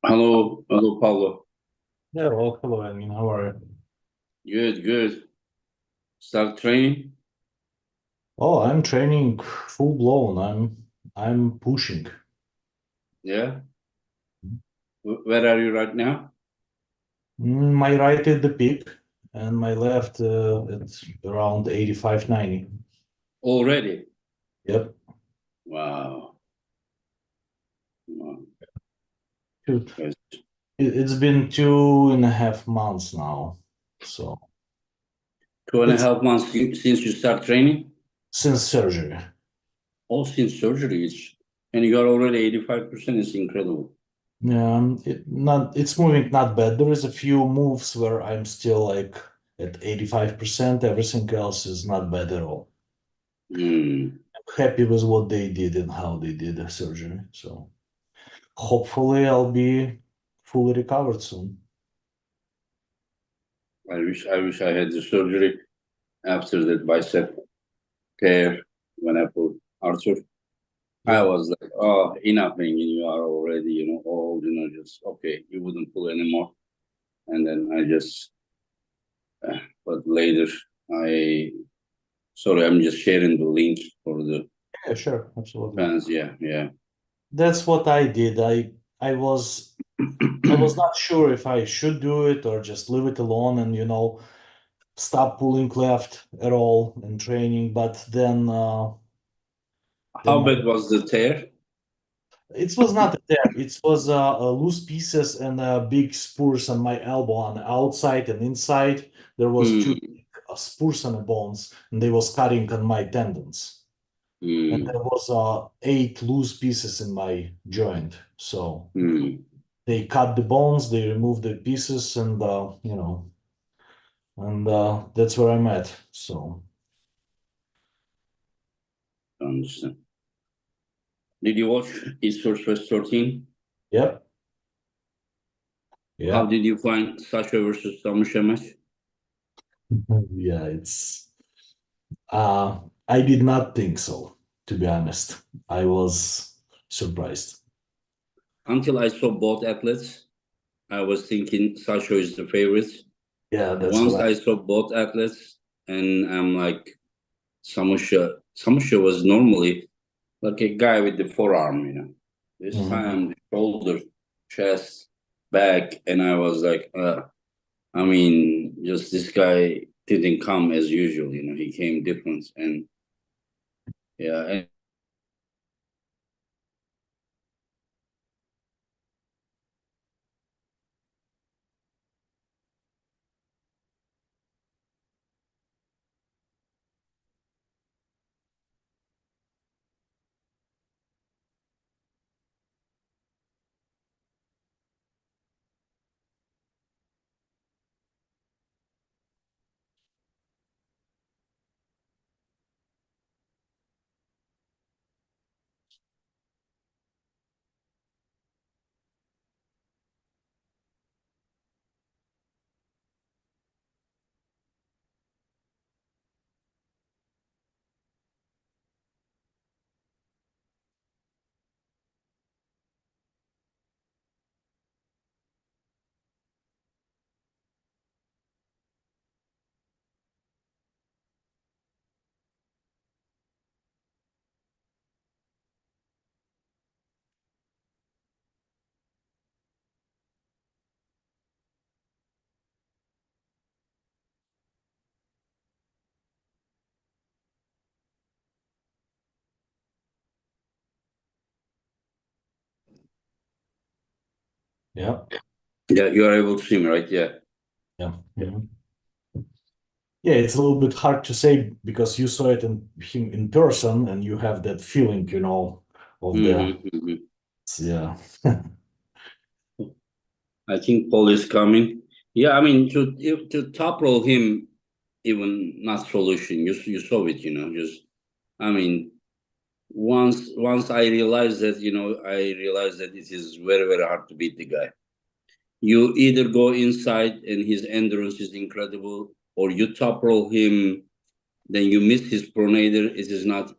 Hello, hello, Paulo. Yeah, well, hello, I mean, how are you? Good, good. Start training? Oh, I'm training full blown. I'm pushing. Yeah. Where are you right now? My right at the peak and my left it's around 85, 90. Already? Yep. Wow. Wow. Two- Yes. It's been 2.5 months now. So 2.5 it's months since you start training? since surgery. All since surgery. And you are already 85%. It's incredible. Yeah, it's moving not bad. There is a few moves where I'm still like at 85%. Everything else is not bad at all. Hmm. Happy with what they did and how they did the surgery. So hopefully I'll be fully recovered soon. I wish I had the surgery after that bicep tear when I put Arthur. I Yeah. was like, oh, enough hanging. You are already, old, just okay. You wouldn't pull anymore. And then I just but later I sorry, I'm just sharing the link for the Yeah, sure, absolutely. fans. Yeah, yeah. That's what I did. I was not sure if I should do it or just leave it alone and stop pulling left at all in training. But then How my bad was the tear? it was not a tear. It was loose pieces and big spurs on my elbow on the outside and inside. There was two Hmm, spurs on the bones, and they was cutting on my tendons. And hmm, there was eight loose pieces in my joint. So hmm. they cut the bones, they removed the pieces, and that's where I'm at. So I understand. Did you watch East First 13? yep, How yeah, did you find Sasha versus Samushia match? yeah. I did not think so, to be honest. I was surprised. Until I saw both athletes, I was thinking Sasha is the favorite. Yeah, that's Once what I saw both athletes, and I'm like, Samusha was normally like a guy with the forearm. This Mhm. time, the shoulder, chest, back, and I was like, I mean, just this guy didn't come as usual. He came different, and yeah, and Yeah, yeah, you are able to see me, right? Yeah. yeah. Mhm. Yeah, it's a little bit hard to say because you saw it in him in person and you have that feeling, of the Hmm. yeah. I think Paul is coming. Yeah, I mean to top roll him, even not solution. You saw it, just I mean once I realized that it is very, very hard to beat the guy. You either go inside and his endurance is incredible, or you top roll him, then you miss his pronator. It is not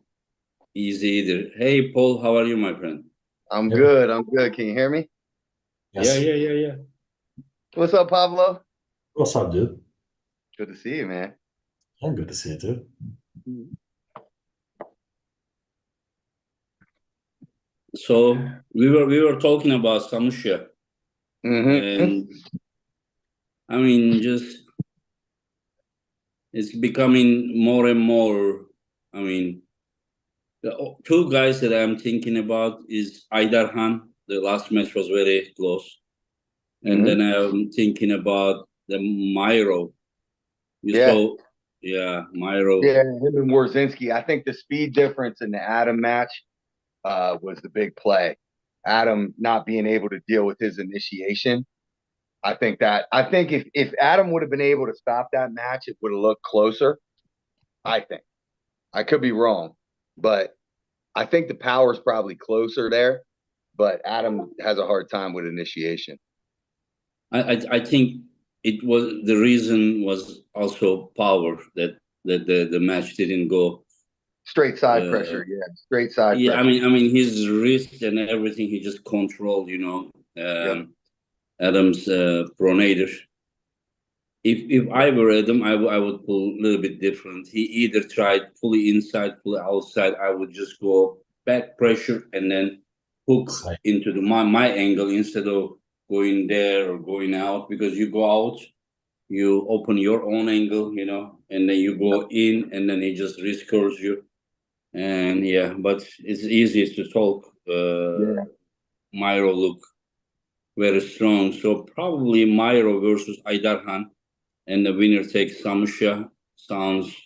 easy either. Hey Paul, how are you, my friend? I'm Yeah, good. I'm good. Can you hear me? Yes. Yeah. What's up, Pablo? What's up, dude? Good to see you, man. I'm good to see you too. So we were talking about Samushia, and I mean, just it's becoming more and more. I mean, the two guys that I'm thinking about is Aydarhan. The last match was very close, and then I'm thinking about the Myro. Myro. Yeah, him and Warzinski. I think the speed difference in the Adam match was the big play. Adam not being able to deal with his initiation. I think if Adam would have been able to stop that match, it would have looked closer. I think. I could be wrong, but I think the power is probably closer there. But Adam has a hard time with initiation. I think it was the reason was also power that the match didn't go straight side pressure. Yeah, straight side. Yeah, pressure. I mean his wrist and everything he just controlled. Adam's pronator. If I were Adam, I would pull a little bit different. He either tried fully inside, fully outside. I would just go back pressure and then hook into my angle instead of going there or going out, because you go out, you open your own angle, and then you go in and then he just recurves you. And but it's easiest to talk. Myro look very strong. So probably Myro versus Aydarhan, and the winner takes Samushia sounds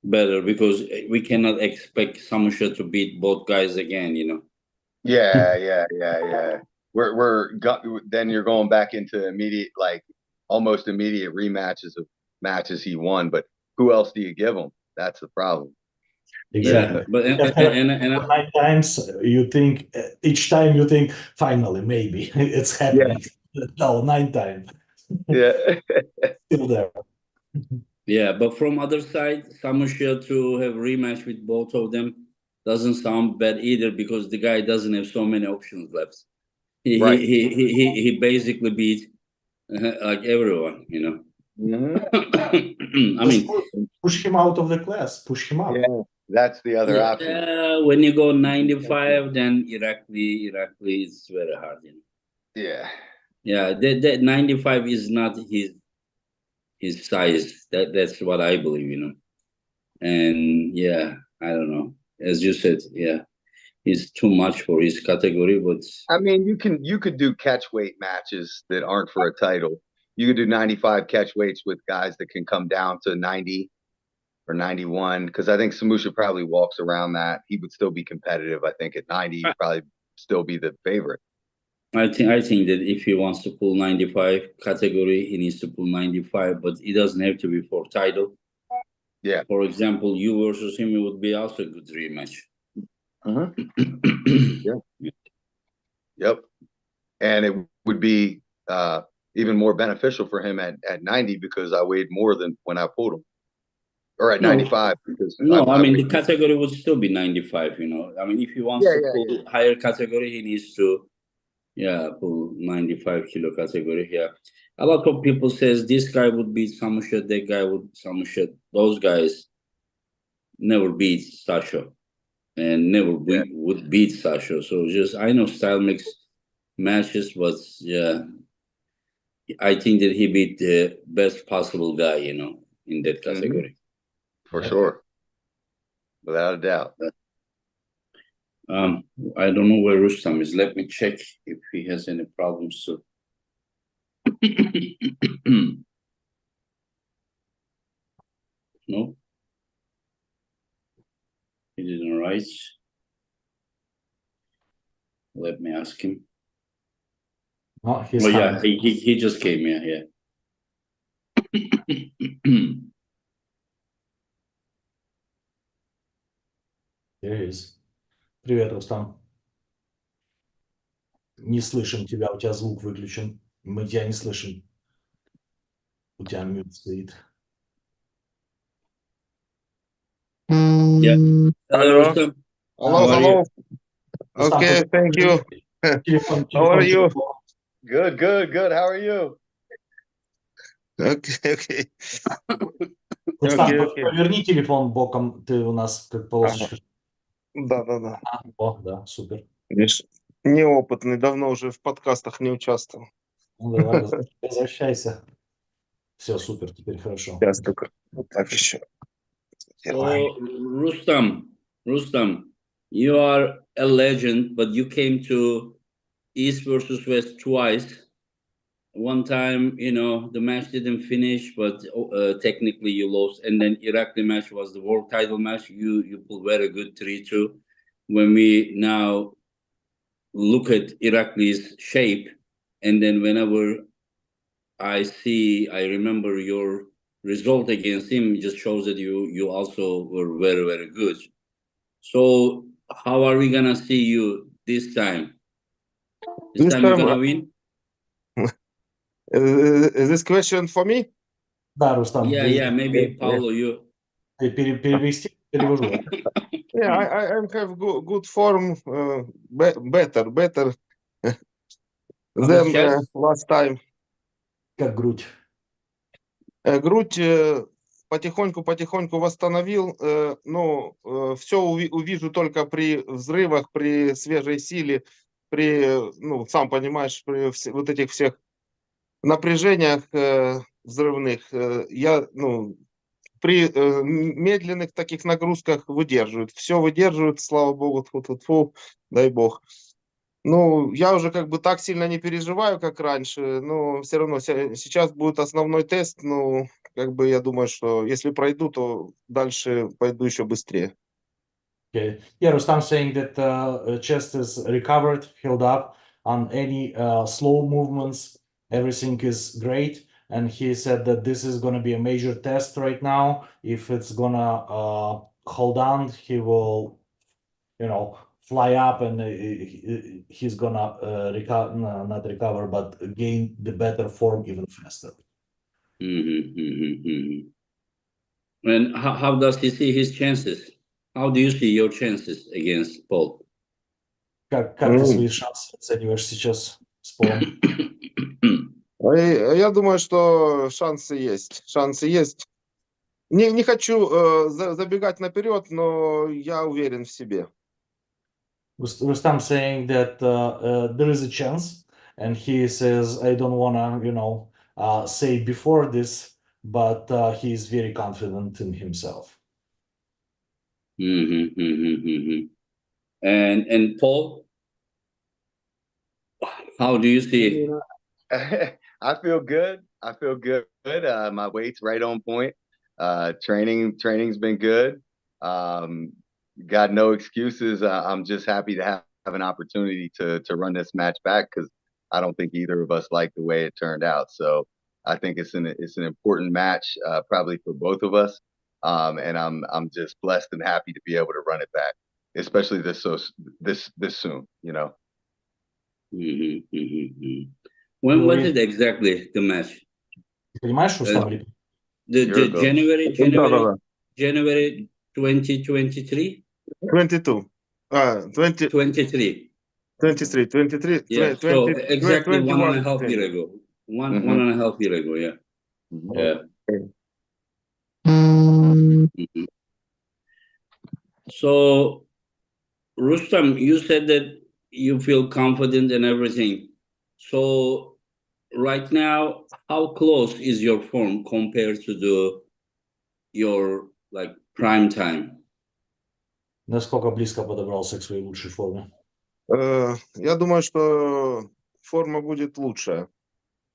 better, because we cannot expect Samushia to beat both guys again, Yeah. Then you're going back into immediate, almost immediate rematches of matches he won. But who else do you give him? That's the problem. Exactly. Yeah, but and 9 times you think, each time you think, finally, maybe it's happening. Yeah. No, 9 times. Yeah. Still there. Yeah, but from other side, Samushia to have rematch with both of them doesn't sound bad either, because the guy doesn't have so many options left. He basically beat like everyone, I mean, push him out of the class. Push him up. Yeah, that's the other option. Yeah, when you go 95, then Irakli is very hard, Yeah. Yeah, that 95 is not his size. That's what I believe, And I don't know. As you said, he's too much for his category. But I mean, you could do catch weight matches that aren't for a title. You could do 95 catch weights with guys that can come down to 90 or 91, because I think Samushia probably walks around that. He would still be competitive. I think at 90, he'd probably still be the favorite. I think that if he wants to pull 95 category, he needs to pull 95, but it doesn't have to be for title. Yeah. For example, you versus him, it would be also a good rematch. Yep. And it would be even more beneficial for him at 90, because I weighed more than when I pulled him. Or at 95. Because I mean, the category would still be 95, I mean, if he wants to pull higher category, he needs to pull 95 kilo category. A lot of people says this guy would beat Samushia, that guy would Samushia. Those guys never beat Sasha and never would beat Sasha. So just, I know style makes matches, but I think that he beat the best possible guy, in that category. For sure. Without a doubt. I don't know where Rustam is. Let me check if he has any problems. So no, he didn't write. Let me ask him. Oh, he just came here. There he is. Привет, Рустам. Не слышим тебя, у тебя звук выключен. Мы тебя не слышим. У тебя мют стоит. Yeah. Hello, Rustam. Hello. Okay, thank you. How are you? Good, good, good. How are you? Окей. Рустам, Окей. поверни телефон боком, ты у нас как полосочка. Да. О, да, супер. Видишь, неопытный, давно уже в подкастах не участвовал. Ну, давай, возвращайся. Все, супер, теперь хорошо. Сейчас только вот так еще. So, Rustam, you are a legend, but you came to East versus West twice. One time, the match didn't finish, but technically you lost. And then Iraqi match was the world title match. You pulled very good 3-2. When we now look at Irakli's shape, and then whenever I remember your result against him, just shows that you also were very, very good. So how are we gonna see you this time? This This time you're time, gonna win? is this question for me? Да, Рустам, Yeah, maybe Paulo, you. перевести, перевожу. Yeah, I have good form, better than chest? last time. Как грудь. Грудь потихоньку восстановил, но все увижу только при взрывах, при свежей силе, сам понимаешь, при вот этих всех напряжениях взрывных. Я, при медленных таких нагрузках выдерживают. Все выдерживают, слава богу, тьфу-тьфу-тьфу, дай бог. Я уже как бы так сильно не переживаю, как раньше, но все равно сейчас будет основной тест, как бы я думаю, что если пройду, то дальше пойду еще быстрее. Okay. Yeah, Rustam saying that chest is recovered, healed up on any slow movements. Everything is great. And he said that this is going to be a major test right now. If it's going to hold on, he will, fly up and he's going to recover, not recover, but gain the better form even faster. And how does he see his chances? How do you see your chances against Paul? Как ты свои шансы оцениваешь сейчас с Полом? Я думаю, что шансы есть. Не хочу забегать наперед, но я уверен в себе. Rustam saying that there is a chance, and he says, I don't want to, say before this, but he is very confident in himself. And Paul, how do you see? I feel good. My weight's right on point. Training's been good. Got no excuses. I'm just happy to have an opportunity to run this match back because I don't think either of us liked the way it turned out. So I think it's an important match, probably for both of us. And I'm just blessed and happy to be able to run it back, especially this soon. When was it exactly, the match? Понимаешь, Рустам? January 2023? 22. 23. 23. Yeah, so exactly 1.5 years ago. One and a half years ago, yeah. So, Rustam, you said that you feel confident and everything. So, right now, how close is your form compared to your prime time? Насколько близко подобрался к своей лучшей форме? Я думаю, что форма будет лучшая.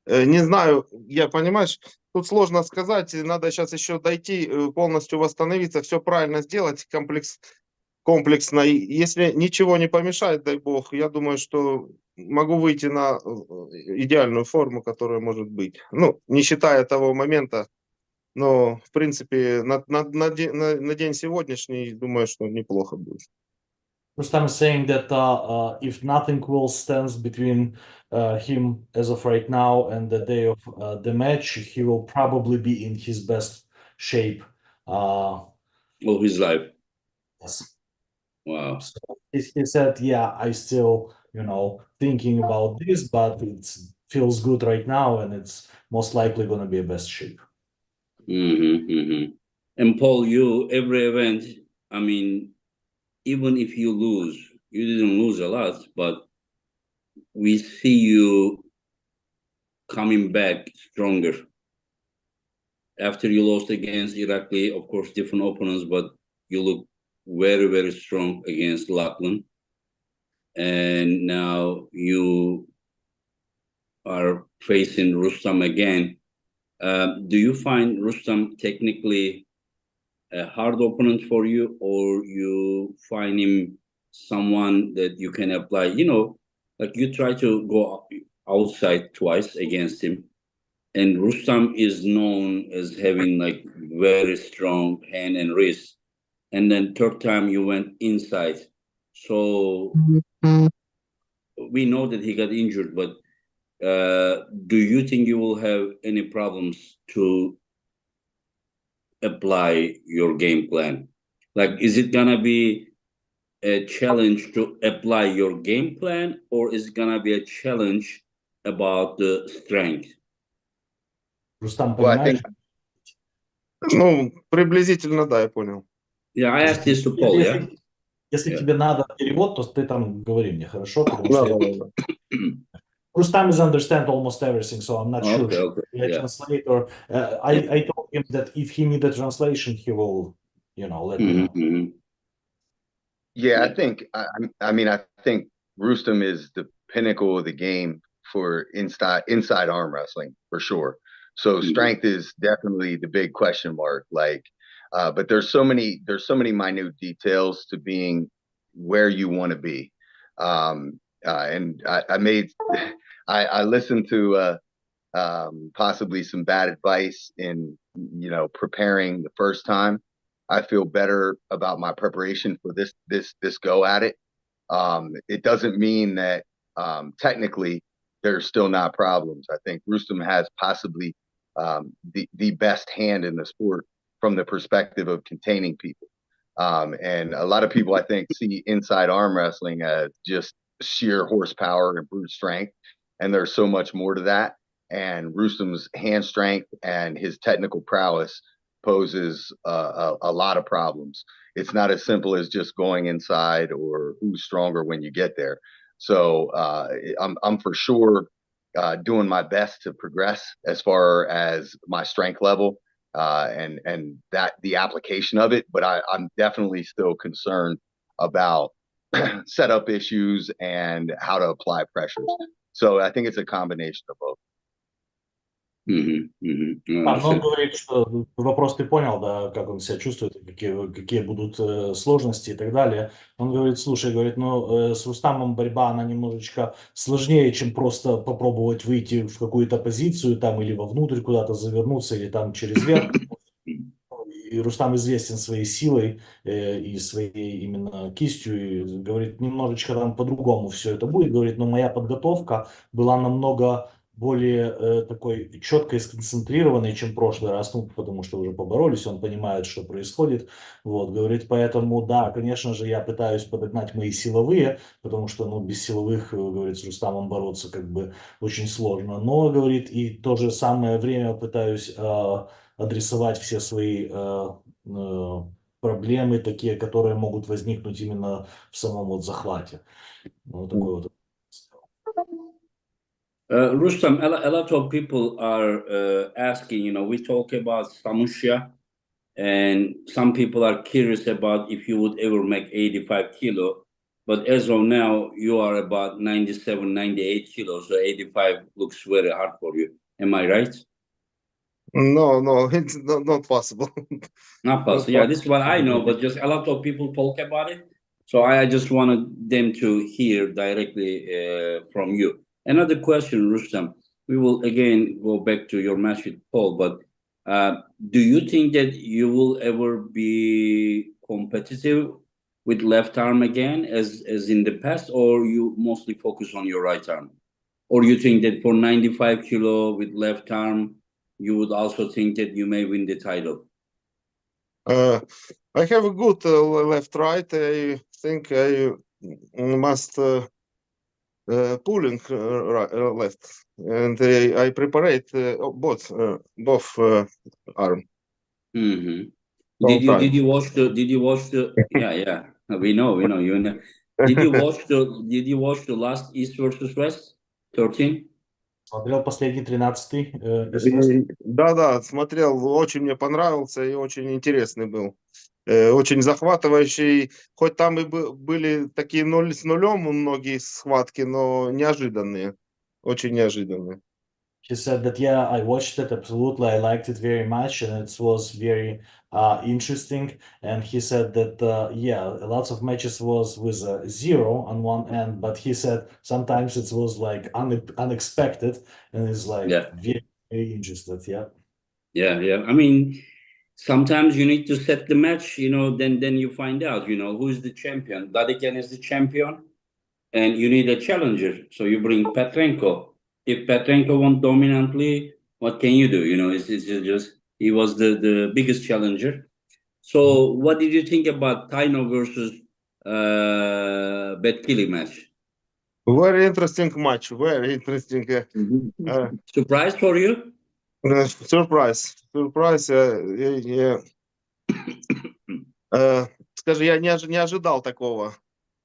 Не знаю, понимаешь, тут сложно сказать, надо сейчас еще дойти, полностью восстановиться, все правильно сделать, комплексно. Если ничего не помешает, дай бог, я думаю, что могу выйти на идеальную форму, которая может быть. Не считая того момента, но, в принципе, на день сегодняшний, думаю, что неплохо будет. Rustam is saying that if nothing will stand between him as of right now and the day of the match, he will probably be in his best shape. Of his life. Yes. Wow. So he said, yeah, I still, thinking about this, but it's feels good right now, and it's most likely going to be a best shape. And Paul, you every event, I mean, even if you lose, you didn't lose a lot, but we see you coming back stronger. After you lost against Irakli, of course, different opponents, but you look very, very strong against Lachlan. And now you are facing Rustam again. Do you find Rustam technically a hard opponent for you, or you find him someone that you can apply? You know, like you try to go outside twice against him, and Rustam is known as having like very strong hand and wrist. And then third time you went inside. So we know that he got injured, but do you think you will have any problems to apply your game plan? Like, is it gonna be a challenge to apply your game plan, or is it gonna be a challenge about the strength? Рустам, Well, I понимаешь? think Ну, приблизительно, да, я понял. Yeah, I asked this to Paul, yeah? Если Yeah. тебе надо перевод, то ты там говори мне, хорошо? Потому Да, что да. Rustam is understand almost everything, so I'm not sure. Okay, okay, Should I yeah. translate, or I told him that if he need a translation, he will, let me know. Yeah, I think I think Rustam is the pinnacle of the game for inside arm wrestling for sure. So strength is definitely the big question mark. Like, but there's so many minute details to being where you want to be. And I listened to possibly some bad advice in preparing the first time. I feel better about my preparation for this go at it. It doesn't mean that technically there's still not problems. I think Rustam has possibly the best hand in the sport from the perspective of containing people. And a lot of people, I think, see inside arm wrestling as just sheer horsepower and brute strength. And there's so much more to that. And Rustam's hand strength and his technical prowess poses a lot of problems. It's not as simple as just going inside or who's stronger when you get there. So I'm for sure doing my best to progress as far as my strength level and that the application of it. But I'm definitely still concerned about setup issues and how to apply pressures. So I think it's a combination of both. Но он говорит, что вопрос ты понял, да, как он себя чувствует, какие будут сложности и так далее. Он говорит, слушай, говорит, с Рустамом борьба, она немножечко сложнее, чем просто попробовать выйти в какую-то позицию там или вовнутрь куда-то завернуться или там через верх. И Рустам известен своей силой и своей именно кистью, и говорит, немножечко там по-другому все это будет, говорит, но моя подготовка была намного более такой четкой, сконцентрированной, чем в прошлый раз, потому что уже поборолись, он понимает, что происходит, вот, говорит, поэтому, да, конечно же, я пытаюсь подогнать мои силовые, потому что, без силовых, говорит, с Рустамом бороться как бы очень сложно, но, говорит, и в то же самое время пытаюсь адресовать все свои проблемы, такие, которые могут возникнуть именно в самом вот захвате. Вот такой вот. Rustam, a lot of people are asking, we talk about Samushia, and some people are curious about if you would ever make 85 kilo, but as of now, you are about 97, 98 kilos, so 85 looks very hard for you. Am I right? No, it's not possible. Not possible. Yeah, this is what I know, but just a lot of people talk about it. So I just wanted them to hear directly from you. Another question, Rustam. We will again go back to your match with Paul, but do you think that you will ever be competitive with left arm again as in the past, or you mostly focus on your right arm? Or you think that for 95 kilo with left arm, you would also think that you may win the title? I have a good left-right. I think I must pulling left, and I prepared both arm. Mm-hmm. Long time. Did you watch the yeah we know you know. Did you watch the last East versus West 13? Смотрел последний 13-й East-West? Да, смотрел, очень мне понравился и очень интересный был. Очень захватывающий, хоть там и были такие 0 с нулем многие схватки, но неожиданные, очень неожиданные. He said that, yeah, I watched it, absolutely, I liked it very much, and it was very interesting. And he said that, yeah, lots of matches was with a 0 on one end, but he said sometimes it was like unexpected, and it's like Yeah. very, very interested, yeah. Yeah. I mean, sometimes you need to set the match, you know, then you find out, you know, who's the champion. Dadikan is the champion, and you need a challenger. So you bring Petrenko. If Petrenko won dominantly, what can you do? You know, it's just he was the biggest challenger. So what did you think about Taino versus Betkili match? Very interesting match, very interesting. Surprise for you? Surprise. Скажи, я не ожидал такого.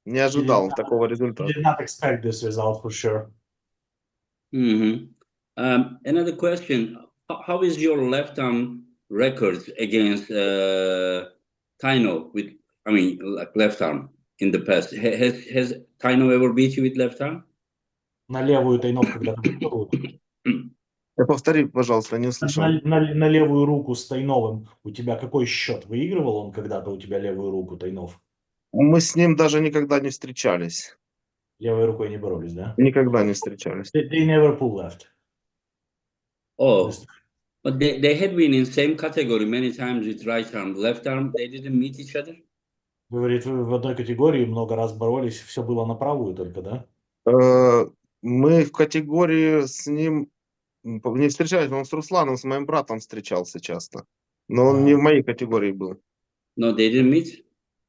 Не ожидал такого результата. Did not expect this result for sure. Another question: how is your left arm record against Taino with? I mean, like left arm in the past. Has Taino ever beat you with left arm? На левую Тайнов когда-то выигрывал? Повтори, пожалуйста, не услышал. На левую руку с Тайновым у тебя какой счет? Выигрывал он когда-то у тебя левую руку, Тайнов? Мы с ним даже никогда не встречались. Левой рукой не боролись, да? Никогда не встречались. They never pull left. Oh, but they had been in same category many times with right arm, left arm. They didn't meet each other. Говорит, вы в одной категории много раз боролись, все было на правую только, да? Мы в категории с ним не встречались, он с Русланом, с моим братом встречался часто. Но он не в моей категории был. No, they didn't meet.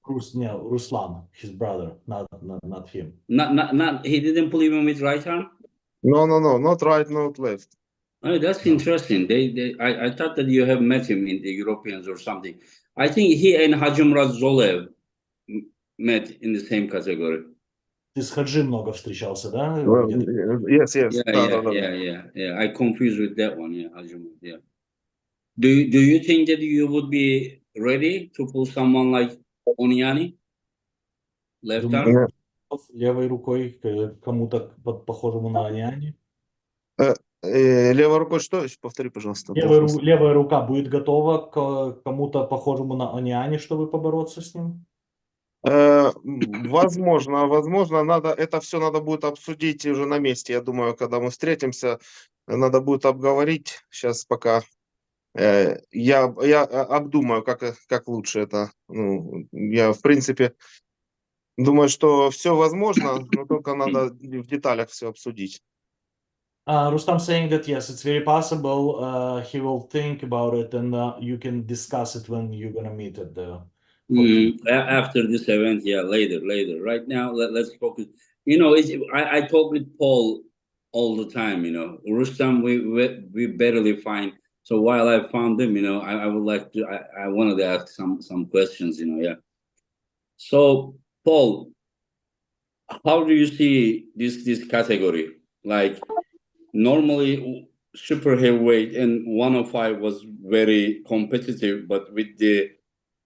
Ruslan, his brother, not him. Not. He didn't pull even with right arm. No, not right, not left. Oh, that's interesting. I thought that you have met him in the Europeans or something. I think he and Hajimraz Zolev met in the same category. Ты с Хаджи много встречался, да? Yes. Yeah. I confused with that one. Yeah, Hajimraz. Yeah. Do you think that you would be ready to pull someone like Oniani? Left arm? Левой рукой кому-то похожему на Аниани? Левой рукой что? Повтори, пожалуйста. Левая рука будет готова к кому-то похожему на Аниани, чтобы побороться с ним? Возможно, это все надо будет обсудить уже на месте. Я думаю, когда мы встретимся, надо будет обговорить. Сейчас пока я обдумаю, как лучше это. Я, в принципе, думаю, что все возможно, но только надо в деталях все обсудить. Rustam saying that yes, it's very possible. He will think about it, and you can discuss it when you're gonna meet at the. After this event, yeah, later. Right now, let's focus. You know, I talk with Paul all the time. You know, Rustam, we barely find. So while I found him, you know, I would like to. I wanted to ask some questions. You know, yeah. So Paul, how do you see this category? Like normally, super heavyweight and 105 was very competitive, but with the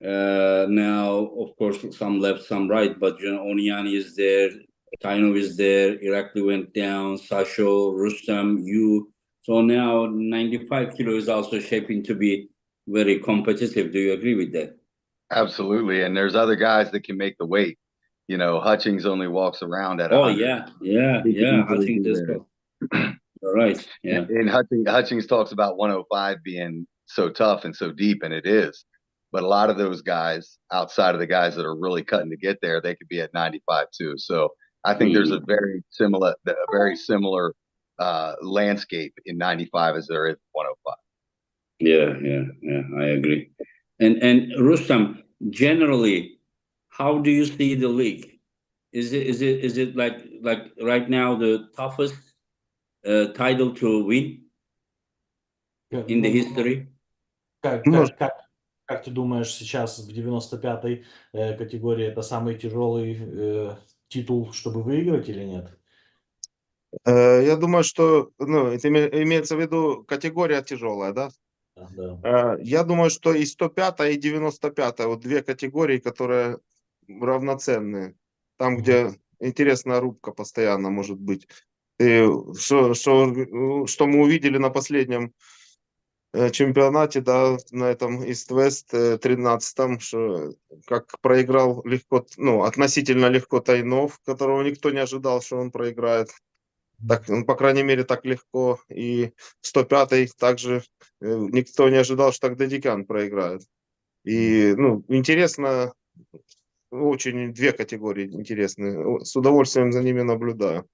now, of course, some left, some right, but you know, Oniani is there, Taino is there, Irakli went down, Sasho, Rustam, you. So now 95 kilo is also shaping to be very competitive. Do you agree with that? Absolutely. And there's other guys that can make the weight. You know, Hutchings only walks around at 100. Yeah. Hutchings does go. All right. Yeah. And Hutchings talks about 105 being so tough and so deep, and it is. But a lot of those guys, outside of the guys that are really cutting to get there, they could be at 95 too. So I think there's a very similar landscape in 95 as there is 105. Yeah. I agree. And Rustam, generally, how do you see the league? Is it like right now the toughest title to win in the history? Как ты думаешь, сейчас в 95-й категории это самый тяжелый титул, чтобы выиграть или нет? Я думаю, что, ну, это имеется в виду категория тяжелая, да? Да. Я думаю, что и 105 и 95 вот две категории, которые равноценные. Там, где интересная рубка постоянно может быть. И что мы увидели на последнем чемпионате, да, на этом East-West 13-м, что как проиграл легко, ну, относительно легко Тайнов, которого никто не ожидал, что он проиграет. Так, ну, по крайней мере, так легко. И 105-й также никто не ожидал, что так Дадикян проиграет. И, ну, интересно, очень две категории интересные. С удовольствием за ними наблюдаю.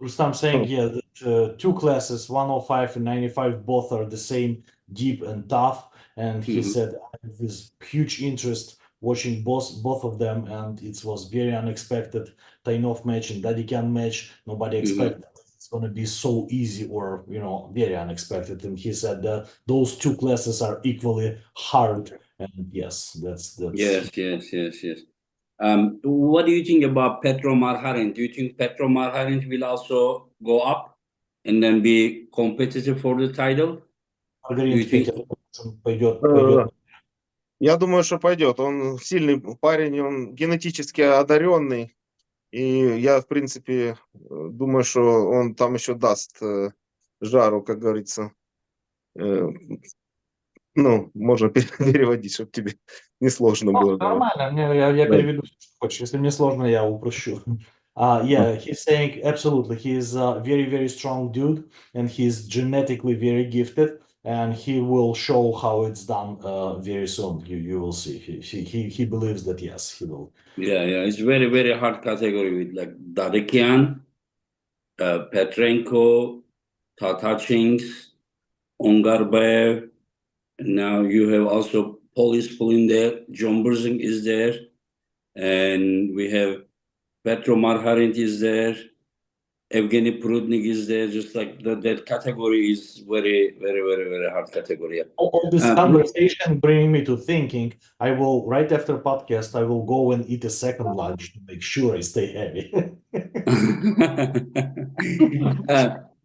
Rustam saying, yeah, that two classes, 105 and 95, both are the same, deep and tough. And he said, I have this huge interest watching both of them, and it was very unexpected. Tainov match and Dadikan match, nobody expected it's going to be so easy or, you know, very unexpected. And he said that those two classes are equally hard. And yes, that's Yes. What do you think about Petro Marharin? Do you think Petro Marharin will also go up and then be competitive for the title? Do you think? Я думаю, что пойдет. Он сильный парень, он генетически одаренный. И я, в принципе, думаю, что он там еще даст жару, как говорится. Ну, можно переводить, чтобы тебе не сложно было. Нормально, я переведу, что хочешь. Если мне сложно, я упрощу. Yeah, he's saying absolutely. He is a very, very strong dude, and he's genetically very gifted, and he will show how it's done very soon. You will see. He believes that yes, he will. Yeah, it's very, very hard category with like Dadikian, Petrenko, Tatachings, Ongarbayev. And now you have also Polish in there. John Brzenk is there, and we have Petro Marharin is there. Evgeny Prudnik is there. Just like that category is very, very, very, very hard category. All this conversation bringing me to thinking. I will right after podcast. I will go and eat a second lunch to make sure I stay heavy.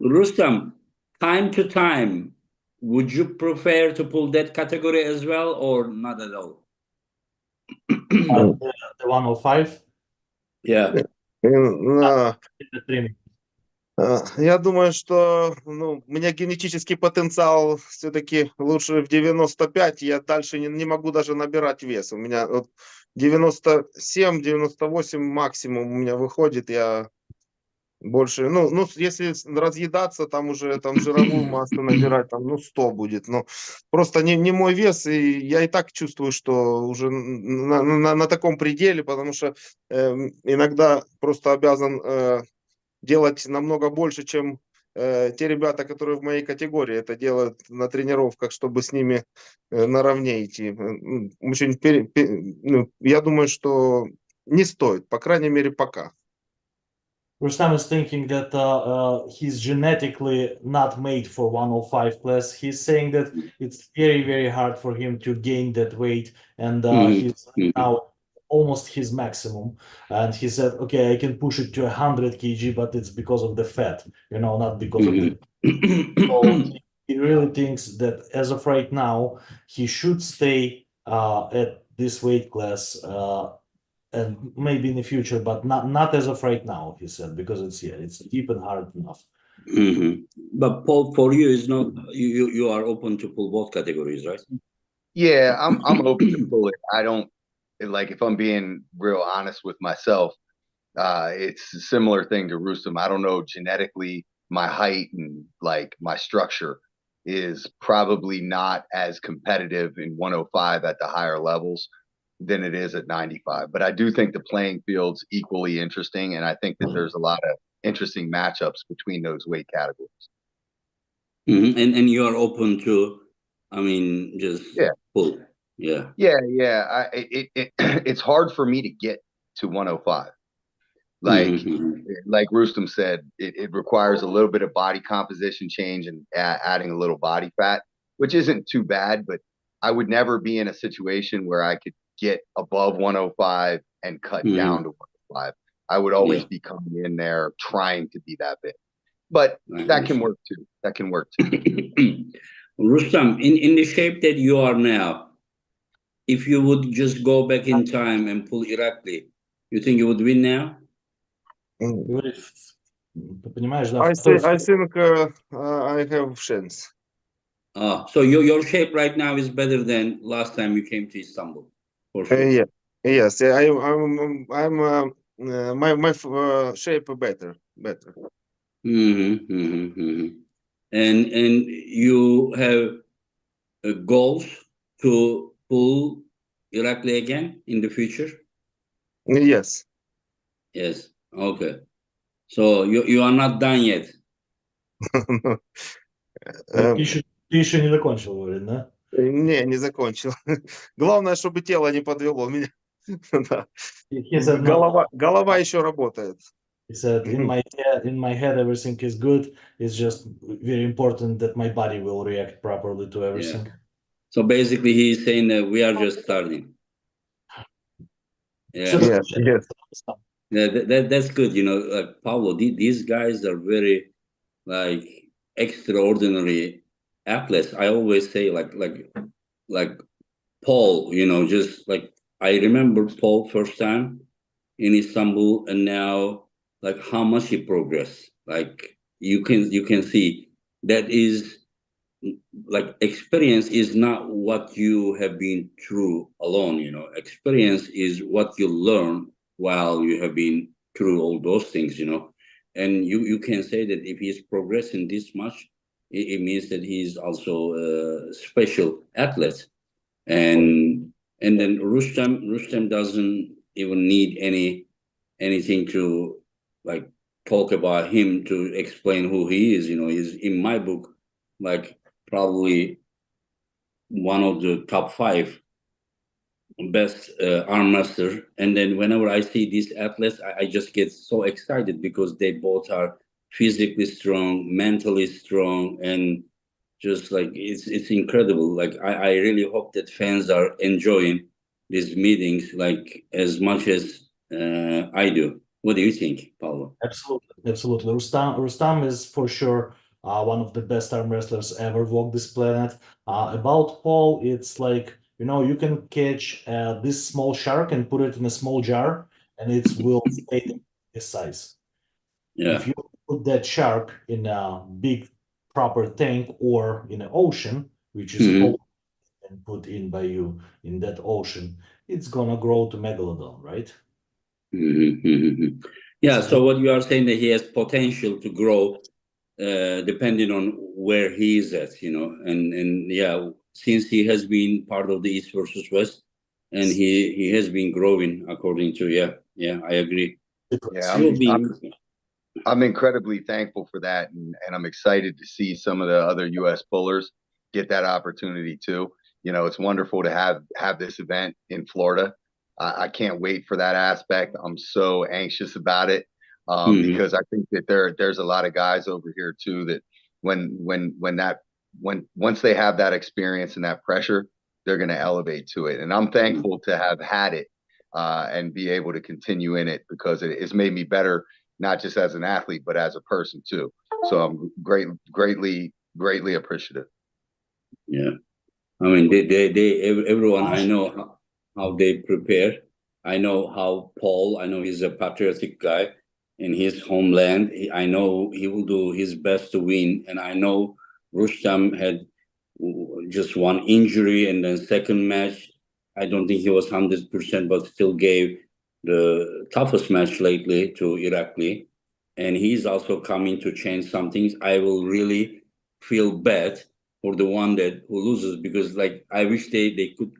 Rustam, time to time, would you prefer to pull that category as well or not at all? The 105? Yeah. Я думаю, что у меня генетический потенциал все-таки лучше в 95. Я дальше не могу даже набирать вес. У меня вот 97-98 максимум у меня выходит. Я больше, если разъедаться, там уже жировую массу набирать, 100 будет. Но просто не мой вес, и я и так чувствую, что уже на таком пределе, потому что иногда просто обязан делать намного больше, чем те ребята, которые в моей категории это делают на тренировках, чтобы с ними наравне идти. Я думаю, что не стоит, по крайней мере, пока. Rustam is thinking that he's genetically not made for 105 class. He's saying that it's very, very hard for him to gain that weight, and he's now almost his maximum. And he said, okay, I can push it to 100 kg, but it's because of the fat, not because of the... So he really thinks that as of right now, he should stay at this weight class and maybe in the future, but not as of right now, he said, because it's deep and hard enough. But Paul, for you, is not you are open to pull both categories, right? Yeah, I'm open to pull it. I don't like, if I'm being real honest with myself, it's a similar thing to Rustam. I don't know, genetically, my height and like my structure is probably not as competitive in 105 at the higher levels than it is at 95. But I do think the playing field's equally interesting, and I think that there's a lot of interesting matchups between those weight categories. And you are open to, just pull. Yeah. It's hard for me to get to 105. Like Mhm. like Rustam said, it requires a little bit of body composition change and adding a little body fat, which isn't too bad, but I would never be in a situation where I could get above 105 and cut down to 105. I would always Yeah. be coming in there trying to be that big. But I that can understand. work too. That can work too. Rustam, in the shape that you are now, if you would just go back in time and pull Irakli, you think you would win now? Говорит, ты понимаешь, да, I в той- think I have chance. So your shape right now is better than last time you came to Istanbul, for sure. Yeah, yes, I'm my shape better. And you have goals to pull Irakli again in the future? Yes. Yes. Okay. So you are not done yet. ты еще не закончил, говорит, да? Не закончил. Главное, чтобы тело не подвело меня. Да. He said, no, Голова еще работает. he said, in my head, everything is good. It's just very important that my body will react properly to everything. So basically, he's saying that we are just starting. Yeah. Yes. Yeah, that's good. You know, like Paulo, these guys are very like extraordinary athletes. I always say like Paul, you know, just like I remember Paul first time in Istanbul, and now like how much he progressed. Like you can see that is like experience is not what you have been through alone. You know, experience is what you learn while you have been through all those things. You know, and you can say that if he's progressing this much, it means that he's also a special athlete. And then Rustam doesn't even need anything to like talk about him to explain who he is. You know, he's in my book like probably one of the top 5 best arm wrestler. And then whenever I see these athletes, I just get so excited because they both are physically strong, mentally strong, and just like it's incredible. Like I really hope that fans are enjoying these meetings like as much as I do. What do you think, Paulo? Absolutely. Rustam is for sure one of the best arm wrestlers ever walked this planet. About Paul, it's like, you know, you can catch this small shark and put it in a small jar, and it will stay this size. Yeah. If you put that shark in a big proper tank or in an ocean, which is open and put in by you in that ocean, it's gonna grow to megalodon, right? Yeah. So what you are saying that he has potential to grow, depending on where he is at, you know, and yeah, since he has been part of the East versus West, and he has been growing according to yeah, I agree. Yeah, He'll be. I'm incredibly thankful for that, and I'm excited to see some of the other U.S. pullers get that opportunity too. You know, it's wonderful to have this event in Florida. I can't wait for that aspect. I'm so anxious about it because I think that there's a lot of guys over here too that once they have that experience and that pressure, they're going to elevate to it. And I'm thankful to have had it and be able to continue in it because it's made me better, not just as an athlete, but as a person too. So I'm greatly appreciative. Yeah. I mean, everyone, I know how they prepare. I know how Paul, I know he's a patriotic guy in his homeland. I know he will do his best to win. And I know Rustam had just one injury, and then second match, I don't think he was 100%, but still gave the toughest match lately to Irakli. And he's also coming to change some things. I will really feel bad for the one that who loses, because like I wish they could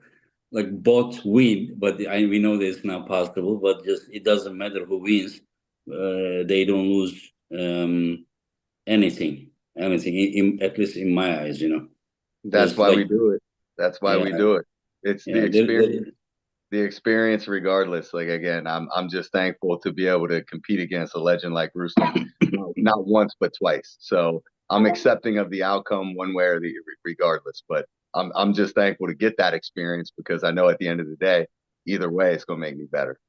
like both win, but we know that it's not possible. But just it doesn't matter who wins, they don't lose anything, at least in my eyes, you know. That's Just why like, we do it. That's why we do it. It's the yeah, experience. the experience regardless. Like again, I'm just thankful to be able to compete against a legend like Rustam, not once but twice. So I'm accepting of the outcome one way or the regardless. But I'm just thankful to get that experience because I know at the end of the day, either way, it's gonna make me better.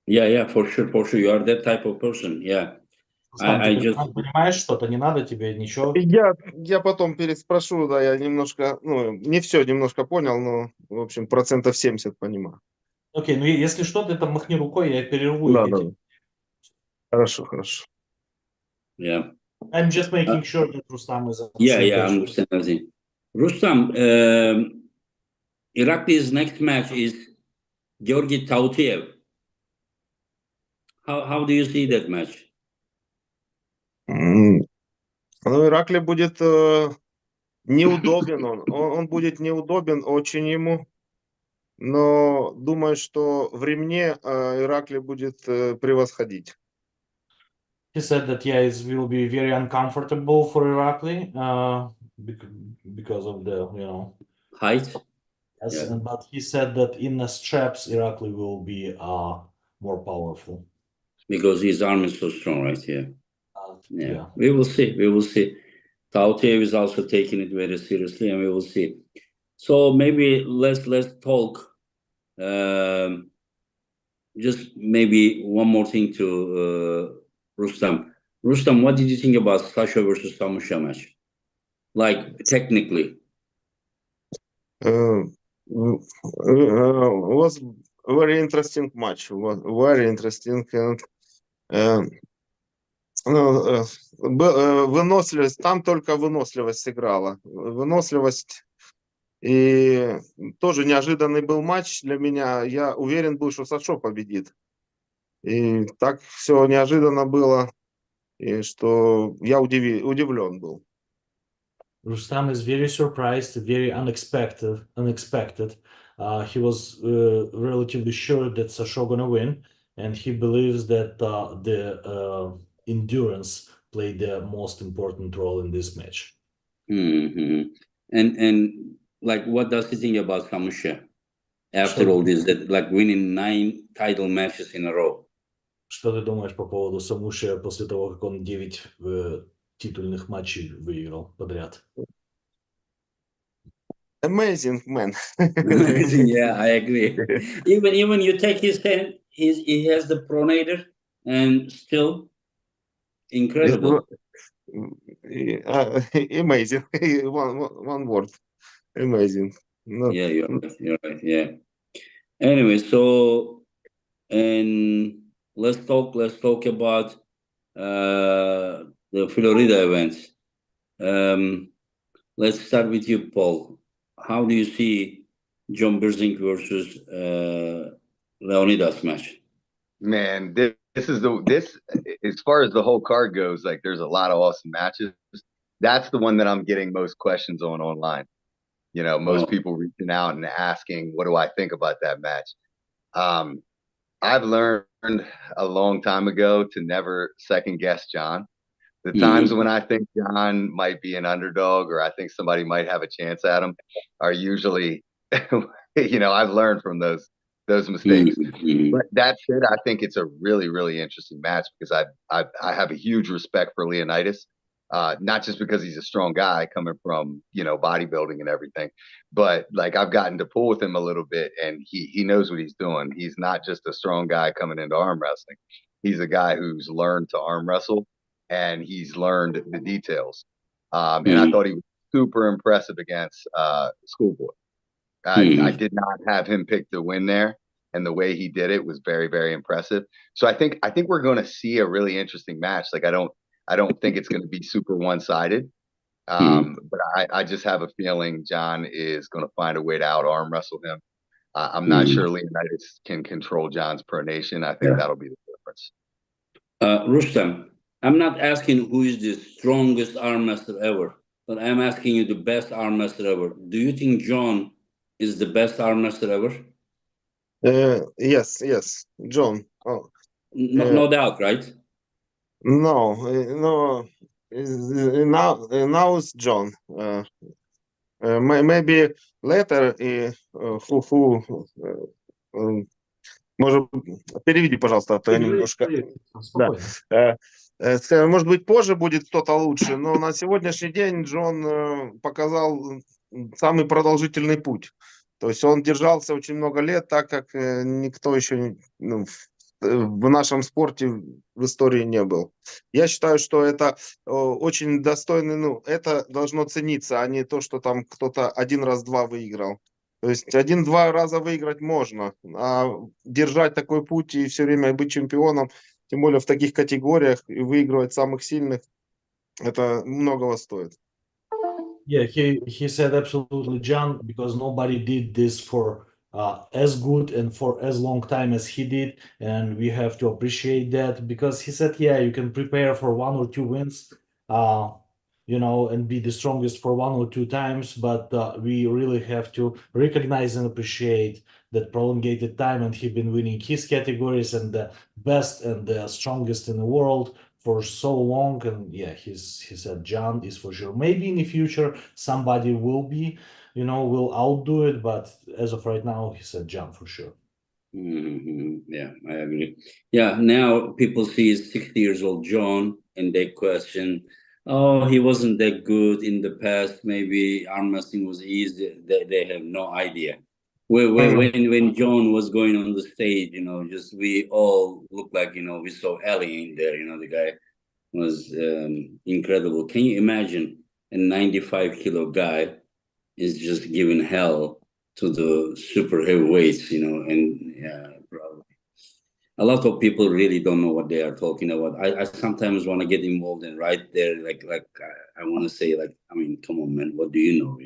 Yeah, for sure. You are that type of person. Yeah. Рустам, I ты just понимаешь что-то, не надо тебе ничего. Я потом переспрошу, да, я немножко, ну, не все немножко понял, но, в общем, 70% понимаю. Окей, ну если что, ты там махни рукой, я перерву. Да, и да. тебе- Хорошо. yeah. I'm just making sure that Rustam is on the Yeah, same I page. understand everything. Rustam, Irakli's next match is Georgi Tautiev. How do you see that match? Ну, Иракли будет неудобен, он будет неудобен очень ему, но думаю, что в ремне Иракли будет превосходить. He said that yeah, it will be very uncomfortable for Irakli because of the Height? yes, Yeah. but he said that in the straps Irakli will be more powerful. Because his arm is so strong, right? Yeah. Yeah. We will see. Tautiev is also taking it very seriously, and we will see. So maybe let's talk. Just maybe one more thing to Rustam. Rustam, what did you think about Sasha versus Samushia match? Like technically. Was very interesting match. Was very interesting. Выносливость, там только выносливость играла. Выносливость. И тоже неожиданный был матч для меня. Я уверен был, что Сашо победит. И так все неожиданно было, и что я удивлен был. Rustam is very surprised, very unexpected. He was relatively sure that Sasho gonna win, and he believes that the endurance played the most important role in this match. Mm-hmm. And like, what does he think about Samushia after Что- all this? That like winning 9 title matches in a row. Что ты думаешь по поводу Самушия после того, как он 9 титульных матчей выиграл подряд? Amazing man. Yeah, I agree. Even you take his hand, he has the pronator, and still incredible. Amazing. One word. Amazing. No. Yeah, you're right. Yeah. Anyway, so and let's talk about the Florida events. Let's start with you, Paul. How do you see John Brzenk versus Leonidas match? Man, this is this as far as the whole card goes, like there's a lot of awesome matches. That's the one that I'm getting most questions on online. You know, most people reaching out and asking, what do I think about that match? I've learned a long time ago to never second guess John. The times when I think John might be an underdog or I think somebody might have a chance at him are usually, you know, I've learned from those mistakes. But that said, I think it's a really, really interesting match because I have a huge respect for Leonidas. Not just because he's a strong guy coming from, you know, bodybuilding and everything, but like I've gotten to pull with him a little bit and he knows what he's doing. He's not just a strong guy coming into arm wrestling. He's a guy who's learned to arm wrestle and he's learned the details. And I thought he was super impressive against Schoolboy. I did not have him pick to win there, and the way he did it was very, very impressive. So I think we're going to see a really interesting match. Like I don't think it's going to be super one-sided. But I just have a feeling John is going to find a way to out arm wrestle him. I'm not sure Leonidas can control John's pronation. I think that'll be the difference. Rustam, I'm not asking who is the strongest arm wrestler ever, but I'm asking you the best arm wrestler ever. Do you think John is the best arm wrestler ever? Yes, John. Oh, no doubt, right? No. Now it's John. Maybe later who может, переведи, пожалуйста, а то я немножко... Да. Может быть, позже будет кто-то лучше, но на сегодняшний день Джон показал самый продолжительный путь. То есть он держался очень много лет, так как никто еще в нашем спорте в истории не был. Я считаю, что это очень достойный, это должно цениться, а не то, что там кто-то один раз, два выиграл. То есть один-два раза выиграть можно, а держать такой путь и все время быть чемпионом, тем более в таких категориях, и выигрывать самых сильных, это многого стоит. Yeah, he said absolutely, John, because nobody did this for as good and for as long time as he did, and we have to appreciate that, because he said, yeah, you can prepare for 1 or 2 wins, and be the strongest for 1 or 2 times, but we really have to recognize and appreciate that prolongated time, and he's been winning his categories and the best and the strongest in the world for so long. And yeah, he said John is for sure. Maybe in the future somebody will be, will outdo it, but as of right now, he said John for sure. Yeah, I agree. Yeah, now people see 60 years old John and they question, oh, he wasn't that good in the past. Maybe arm wrestling was easy. They have no idea. When John was going on the stage, just we all looked like, we saw Ellie in there. The guy was incredible. Can you imagine a 95-kilo guy is just giving hell to the super heavyweights, and yeah, probably a lot of people really don't know what they are talking about. I sometimes want to get involved and right there, like I want to say, like, I mean, come on, man, what do you know?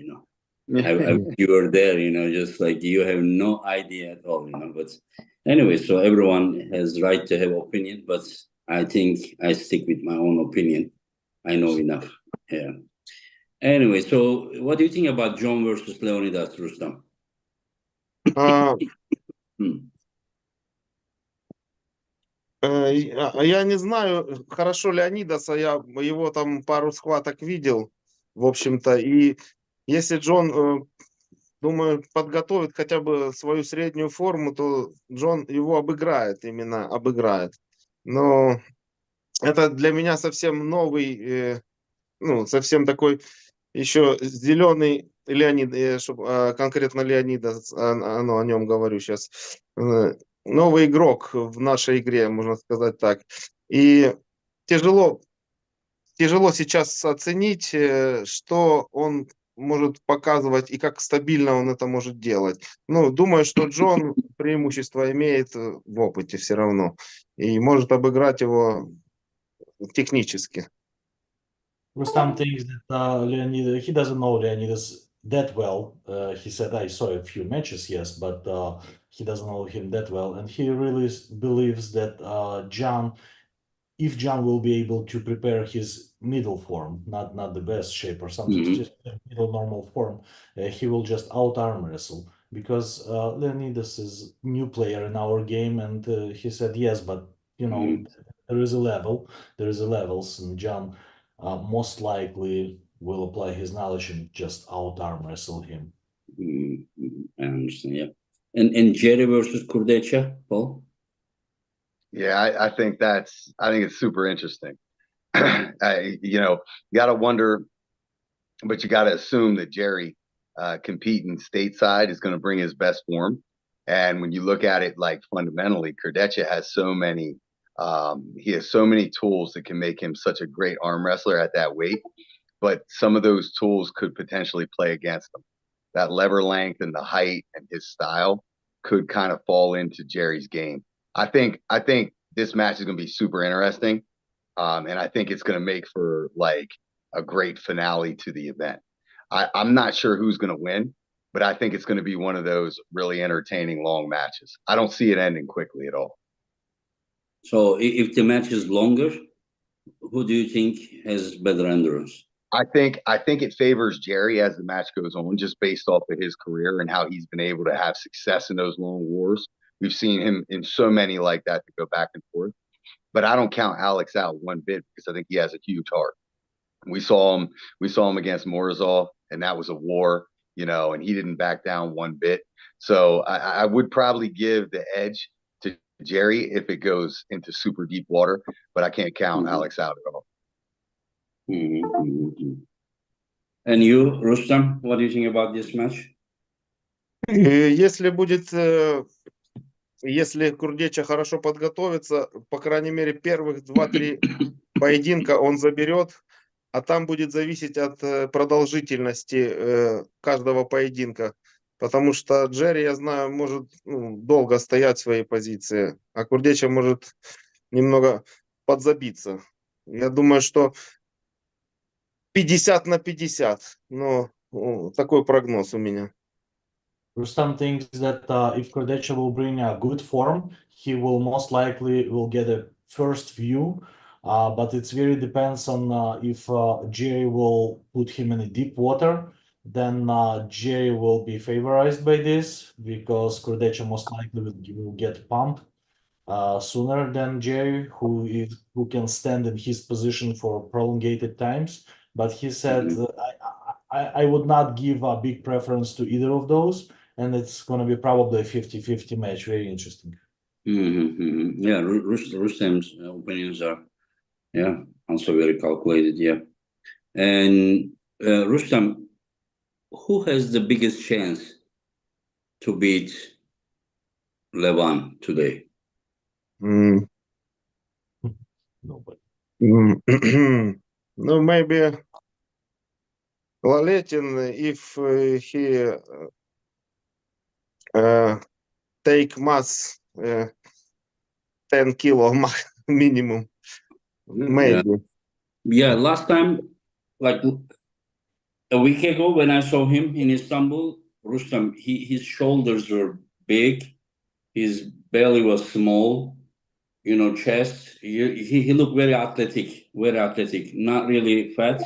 You were there, just like you have no idea at all, But anyway, so everyone has right to have opinion, but I think I stick with my own opinion. I know enough. Yeah. Anyway, so what do you think about John versus Leonidas, Rustam? Я не знаю, хорошо Леонидаса, я его там пару схваток видел, в общем-то, и если Джон, думаю, подготовит хотя бы свою среднюю форму, то Джон его обыграет, именно обыграет. Но это для меня совсем новый, совсем такой еще зеленый Леонид, конкретно Леонидас, о нем говорю сейчас, новый игрок в нашей игре, можно сказать так. И тяжело сейчас оценить, что он может показывать и как стабильно он это может делать. Думаю, что Джон преимущество имеет в опыте все равно и может обыграть его технически. Rustam thinks that Leonidas, he doesn't know Leonidas that well. He said, I saw a few matches, yes, but he doesn't know him that well. And he really believes that if John will be able to prepare his middle form, not the best shape or something, just middle normal form, he will just out-arm wrestle. Because Leonidas is new player in our game, and he said, yes, but, there is a level, levels, and John most likely will apply his knowledge and just out-arm wrestle him. I understand, yeah. And Jerry versus Kurdecha, Paul? Yeah, I think it's super interesting. You got to wonder, but you got to assume that Jerry competing stateside is going to bring his best form. And when you look at it, like fundamentally, Kurdecha has so many tools that can make him such a great arm wrestler at that weight. But some of those tools could potentially play against him. That lever length and the height and his style could kind of fall into Jerry's game. I think this match is going to be super interesting. And I think it's going to make for like a great finale to the event. I'm not sure who's going to win, but I think it's going to be one of those really entertaining long matches. I don't see it ending quickly at all. So if the match is longer, who do you think has better endurance? I think it favors Jerry as the match goes on, just based off of his career and how he's been able to have success in those long wars. We've seen him in so many like that to go back and forth. But I don't count Alex out one bit because I think he has a huge heart. We saw him against Morozov, and that was a war, and he didn't back down one bit. So I would probably give the edge to Jerry if it goes into super deep water, but I can't count Alex out at all. And you, Rustam, what do you think about this match? Если будет, если Курдеча хорошо подготовится, по крайней мере, первых 2-3 поединка он заберет, а там будет зависеть от продолжительности каждого поединка. Потому что Джерри, я знаю, может долго стоять в своей позиции, а Курдеча может немного подзабиться. Я думаю, что 50-50, но такой прогноз у меня. Rustam thinks that if Kurdecha will bring a good form, he will most likely will get a first view, but it's very depends on if Jerry will put him in a deep water. Then Jerry will be favorized by this because Kurdecha most likely will get pumped sooner than Jerry, who can stand in his position for prolonged times. But he said, I would not give a big preference to either of those, and it's going to be probably a 50-50 match. Very interesting. Yeah, Rustam's opinions are, also very calculated. Yeah, and Rustam, who has the biggest chance to beat Levan today? Nobody. No, maybe Laletin, if he take mass 10 kilo minimum, maybe. Yeah, last time, like a week ago when I saw him in Istanbul, Rustam, his shoulders were big, his belly was small, chest. He looked very athletic, not really fat,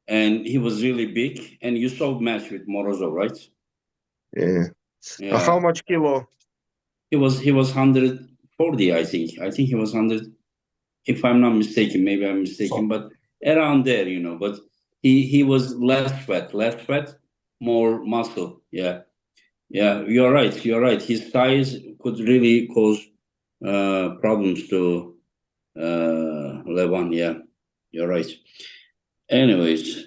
and he was really big. And you saw match with Morozov, right? Yeah. How much kilo? He was 140, I think. I think he was 100. If I'm not mistaken, maybe I'm mistaken, but around there, But he was less fat, more muscle. Yeah, you're right. His size could really cause problems to Levan. Yeah, you're right. Anyways,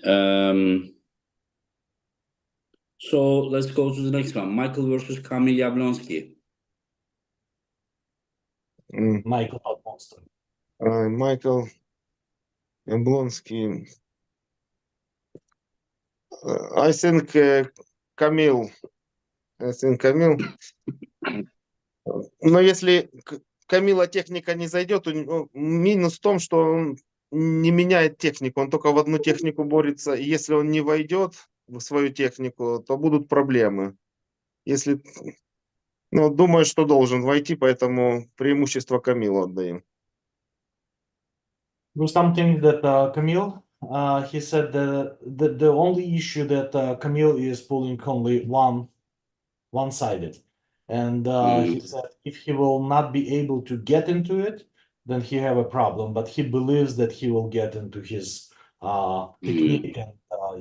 so let's go to the next one. Michael versus Kamil Jablonski. Michael not monster. Michael Jablonski. I think Камил. Но если Камила техника не зайдет, минус в том, что он не меняет технику, он только в одну технику борется, и если он не войдет в свою технику, то будут проблемы. Думаю, что должен войти, поэтому преимущество Камилу отдаем. Rustam thinks that Kamil, he said that the only issue that Kamil is pulling only one-sided. And he said if he will not be able to get into it, then he have a problem. But he believes that he will get into his technique, and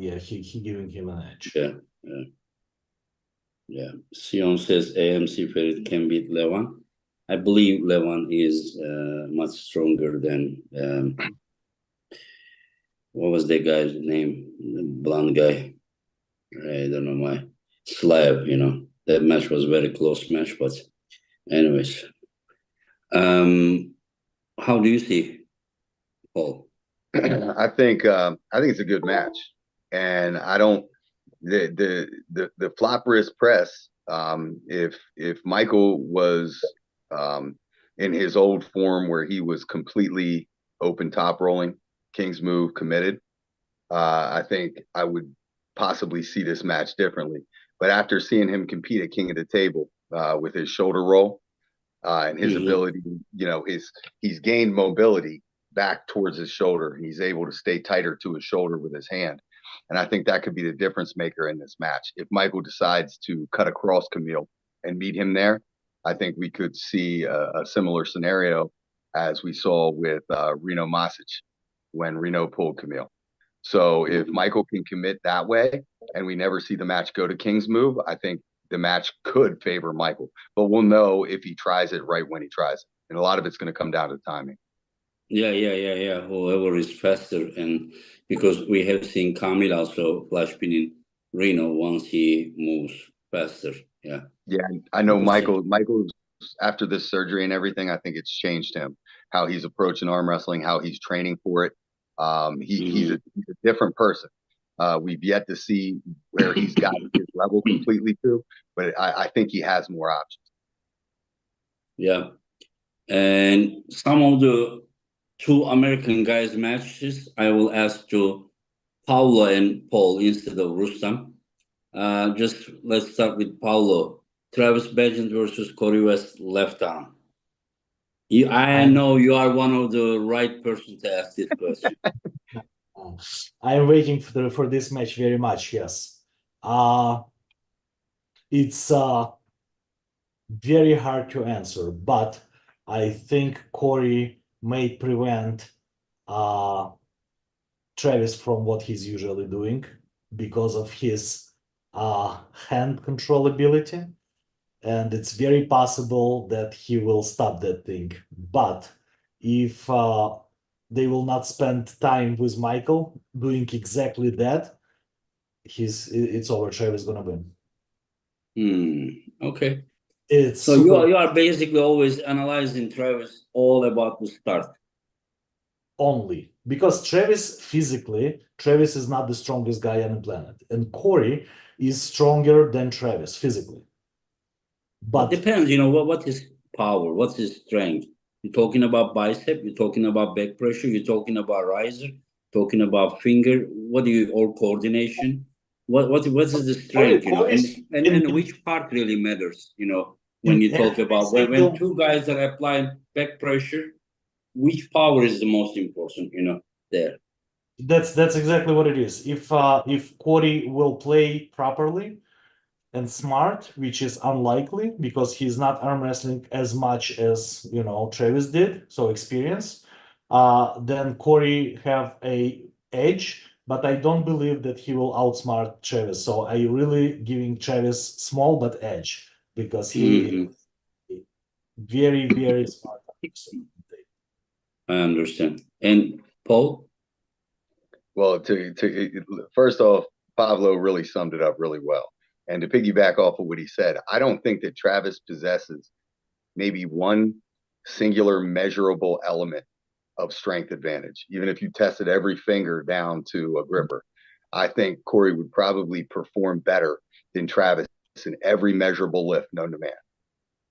he giving him an edge. Yeah. Sion says AMC Ferit can beat Levan. I believe Levan is much stronger than what was that guy's name? The blonde guy. I don't know why. Slav, That match was a very close match, but anyways. How do you see, Paul? I think it's a good match, and I don't the flop wrist press. If Michael was in his old form where he was completely open top rolling, King's move committed, I think I would possibly see this match differently. But after seeing him compete at King of the Table with his shoulder roll and his ability, he's gained mobility back towards his shoulder, and he's able to stay tighter to his shoulder with his hand. And I think that could be the difference maker in this match. If Michael decides to cut across Kamil and meet him there, I think we could see a similar scenario as we saw with Reno Masic when Reno pulled Kamil. So if Michael can commit that way and we never see the match go to King's move, I think the match could favor Michael. But we'll know if he tries it right when he tries it. And a lot of it's going to come down to timing. Yeah. Whoever is faster, and because we have seen Kamil also flash pin in Reno once he moves faster. Yeah. Yeah, I know Michael's after this surgery and everything, I think it's changed him, how he's approaching arm wrestling, how he's training for it. He's a different person. We've yet to see where he's gotten his level completely to, but I think he has more options. Yeah. And some of the two American guys matches, I will ask to Paulo and Paul instead of Rustam. Just let's start with Paulo. Travis Bagent versus Cory West left arm. I know you are one of the right person to ask this question. I'm waiting for this match very much. Yes, it's very hard to answer, but I think Cory may prevent Travis from what he's usually doing because of his hand control ability. And it's very possible that he will stop that thing. But if they will not spend time with Michael doing exactly that, it's over. Travis is gonna win. Okay. It's so you are basically always analyzing Travis all about the start. Only because Travis is not the strongest guy on the planet, and Cory is stronger than Travis physically. But it depends, what is power, what's his strength? You're talking about bicep, you're talking about back pressure, you're talking about riser, talking about finger, or coordination. What is the strength, and which part really matters, when you talk about when two guys are applying back pressure, which power is the most important, there? That's exactly what it is. If Cory will play properly and smart, which is unlikely because he's not arm wrestling as much as Travis did, so experience, then Cory have a edge, but I don't believe that he will outsmart Travis. So I really giving Travis small but edge because he is very, very smart. I understand. And Paul? Well, first off, Pablo really summed it up really well. And to piggyback off of what he said, I don't think that Travis possesses maybe one singular measurable element of strength advantage. Even if you tested every finger down to a gripper, I think Cory would probably perform better than Travis in every measurable lift known to man.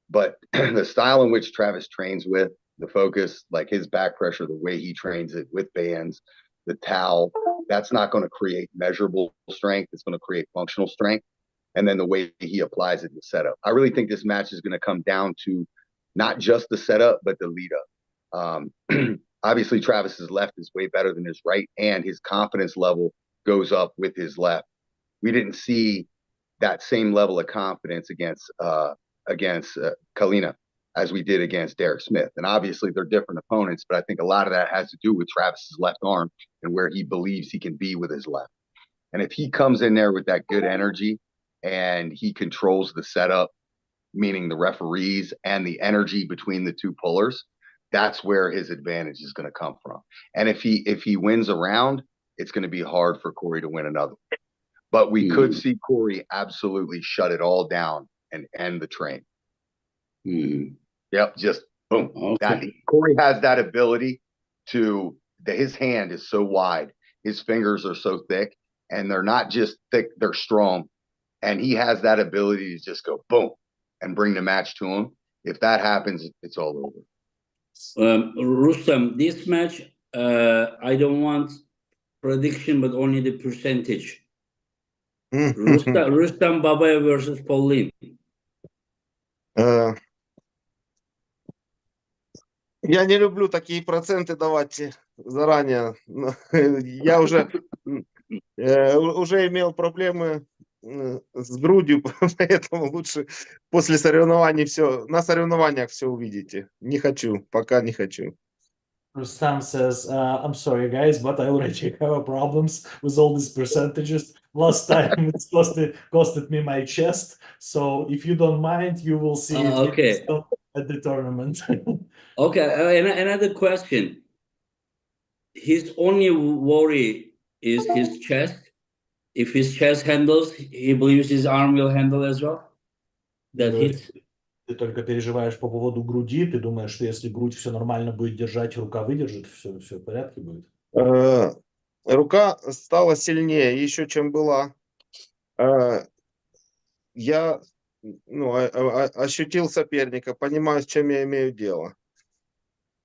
But the style in which Travis trains with, the focus, like his back pressure, the way he trains it with bands, the towel, that's not going to create measurable strength. It's going to create functional strength. And then the way he applies it in the setup. I really think this match is going to come down to not just the setup, but the lead up. Obviously, Travis's left is way better than his right, and his confidence level goes up with his left. We didn't see that same level of confidence against Kalina as we did against Derek Smith. And obviously, they're different opponents, but I think a lot of that has to do with Travis's left arm and where he believes he can be with his left. And if he comes in there with that good energy and he controls the setup, meaning the referees and the energy between the two pullers, that's where his advantage is going to come from. And if he wins a round, it's going to be hard for Cory to win another. But we could see Cory absolutely shut it all down and end the train. Yep, just boom. Okay. Cory has that ability his hand is so wide, his fingers are so thick, and they're not just thick, they're strong. And he has that ability to just go boom and bring the match to him. If that happens, it's all over. Rustam, this match, I don't want prediction, but only the percentage. Rustam Babayev versus Paul Linn. Я не люблю такие проценты давать заранее. Я уже имел проблемы с грудью, поэтому лучше после соревнований на соревнованиях все увидите. Не хочу, пока не хочу. Rustam says, I'm sorry, guys, but I already have problems with all these percentages. Last time it's costed me my chest. So if you don't mind, you will see it Okay. still at the tournament. Okay, another question. His only worry is his chest. If his chest handles, he believes his arm will handle as well. That hits. Ты только переживаешь по поводу груди, ты думаешь, что если грудь все нормально будет держать, рука выдержит, все в порядке будет? Рука стала сильнее еще, чем была. Я ощутил соперника, понимаю, с чем я имею дело.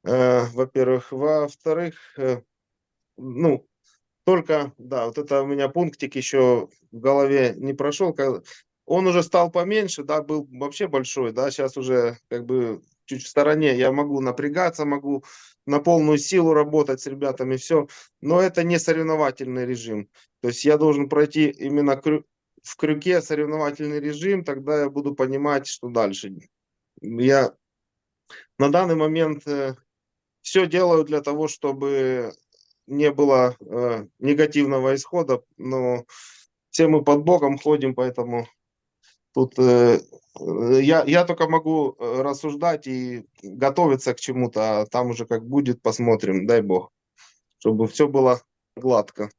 Во-первых. Во-вторых, только, да, вот это у меня пунктик еще в голове не прошел. Он уже стал поменьше, да, был вообще большой, да, сейчас уже как бы чуть в стороне. Я могу напрягаться, могу на полную силу работать с ребятами, все. Но это не соревновательный режим. То есть я должен пройти именно в крюке соревновательный режим, тогда я буду понимать, что дальше. Я на данный момент все делаю для того, чтобы не было негативного исхода, но все мы под Богом ходим, поэтому тут я только могу рассуждать и готовиться к чему-то, а там уже как будет, посмотрим, дай Бог, чтобы все было гладко.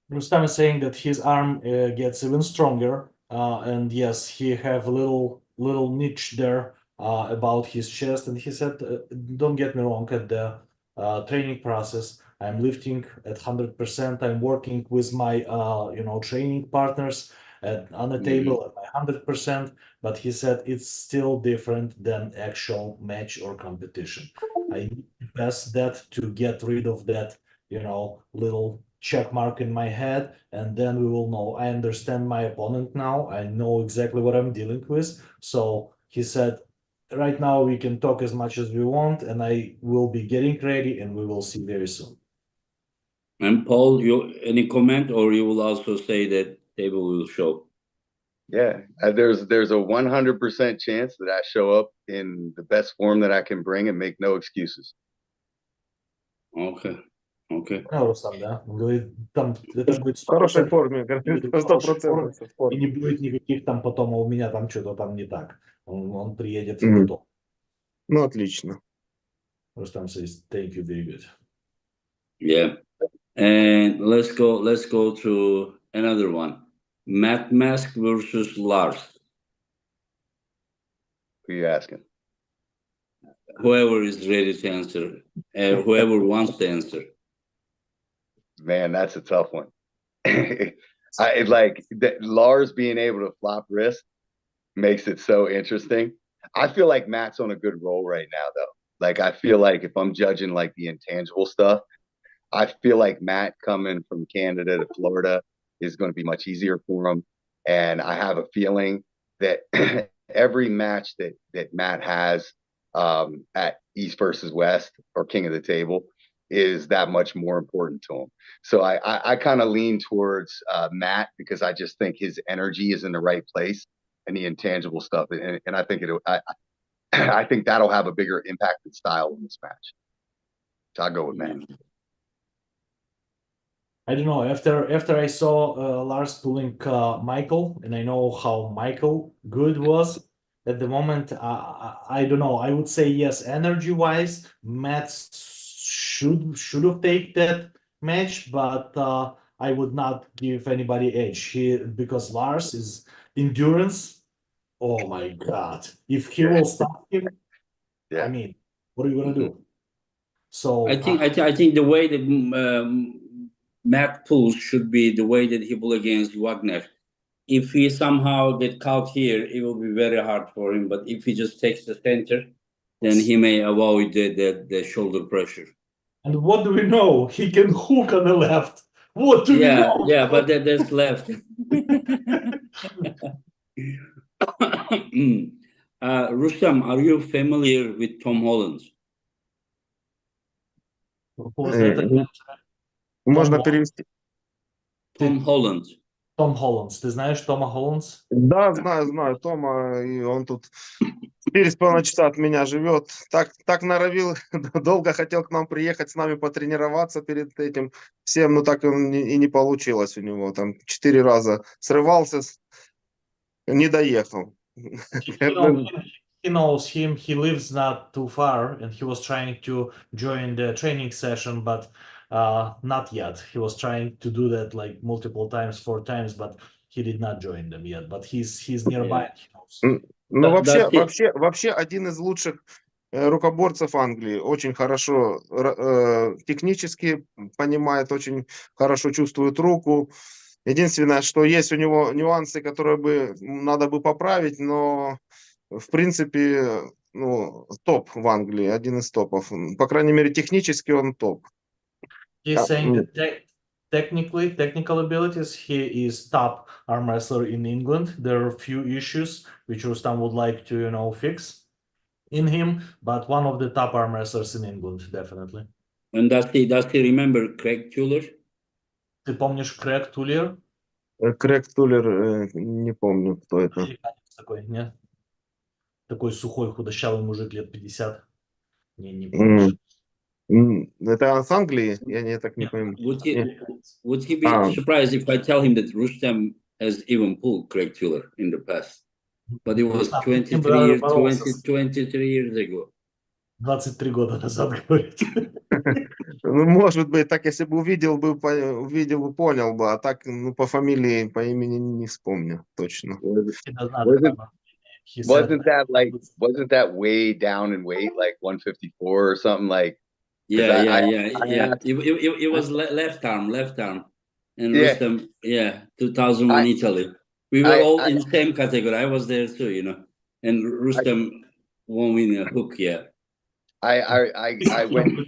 Rustam is saying that his arm gets even stronger, and yes, he have little niche there about his chest, and he said, "Don't get me wrong, at the training process, I'm lifting at 100%. I'm working with my training partners on the table at 100%." But he said it's still different than actual match or competition. I need to pass that to get rid of that, little check mark in my head, and then we will know. I understand my opponent now. I know exactly what I'm dealing with. So he said, right now we can talk as much as we want, and I will be getting ready, and we will see very soon. And Paul, any comment, or you will also say that table will show? Yeah, there's a 100% chance that I show up in the best form that I can bring and make no excuses. Okay. Rustam, да? Он говорит, там это будет В хорошей 100%, форме, в хорошей форме, 100%. и не будет никаких там потом, у меня там что-то там не так. Он приедет Мгм. готов. Ну, отлично. Rustam says, thank you, very good. Yeah. And let's go to another one. Matt Mask versus Lars. Who are you asking? Whoever is ready to answer, whoever wants to answer. Man, that's a tough one. I like that Lars being able to flop wrist makes it so interesting. I feel like Matt's on a good roll right now, though. Like, I feel like if I'm judging like the intangible stuff, I feel like Matt coming from Canada to Florida is going to be much easier for him. And I have a feeling that every match that Matt has at East versus West or King of the Table is that much more important to him. So I kind of lean towards Matt because I just think his energy is in the right place and the intangible stuff. And I think I think that'll have a bigger impact and style in this match. So I'll go with Matt. I don't know. After I saw Lars pulling Michael, and I know how Michael good was at the moment. I don't know. I would say yes. Energy wise, Matt should have taken that match, but I would not give anybody edge because Lars is endurance. Oh my God! If he will stop him, Yeah. I mean, what are you gonna do? So I think the way that Matt pulls should be the way that he pull against Wagner. If he somehow get caught here, it will be very hard for him. But if he just takes the center, then he may avoid the shoulder pressure. And what do we know? He can hook on the left. What do we know? Yeah, but that's left. Rustam, are you familiar with Tom Holland? Можно перевести. Tom Holland. Том Холландс. Ты знаешь Тома Холландс? Да, знаю Тома, и он тут 4,5 часа от меня живет. Так норовил, долго хотел к нам приехать, с нами потренироваться перед этим всем, но так и не получилось у него. Там 4 раза срывался, не доехал. He knows him. He lives not too far, and he was trying to join the training session, but not yet. He was trying to do that like multiple times, 4 times, but he did not join them yet. But he's nearby. And he knows. Ну, That's it. вообще один из лучших рукоборцев Англии. Очень хорошо технически понимает, очень хорошо чувствует руку. Единственное, что есть у него нюансы, которые бы надо бы поправить, но в принципе, ну, топ в Англии, один из топов. По крайней мере, технически он топ. He's saying that technical abilities, he is top arm wrestler in England. There are a few issues which Rustam would like to, fix in him, but one of the top arm wrestlers in England, definitely. And does he remember Craig Tullier? Ты помнишь Крэг Туллер? Крэг Туллер, не помню, кто это. Американец такой, нет? Такой сухой, худощавый мужик лет 50. Не помнишь. Это с Англии? Я так не пойму. Would he be surprised if I tell him that Rustam has even pulled Craig Tullier in the past? But it was 23 years ago. 23 года назад, говорит. Ну, может быть, так, если бы увидел бы, понял бы, а так, ну, по фамилии, по имени не вспомню точно. Wasn't that way down in weight, like 154 or something, like? Yeah. It was left arm, and Rustam, 2001 Italy. We were all in the same category. I was there too, and Rustam won't win a hook. I went.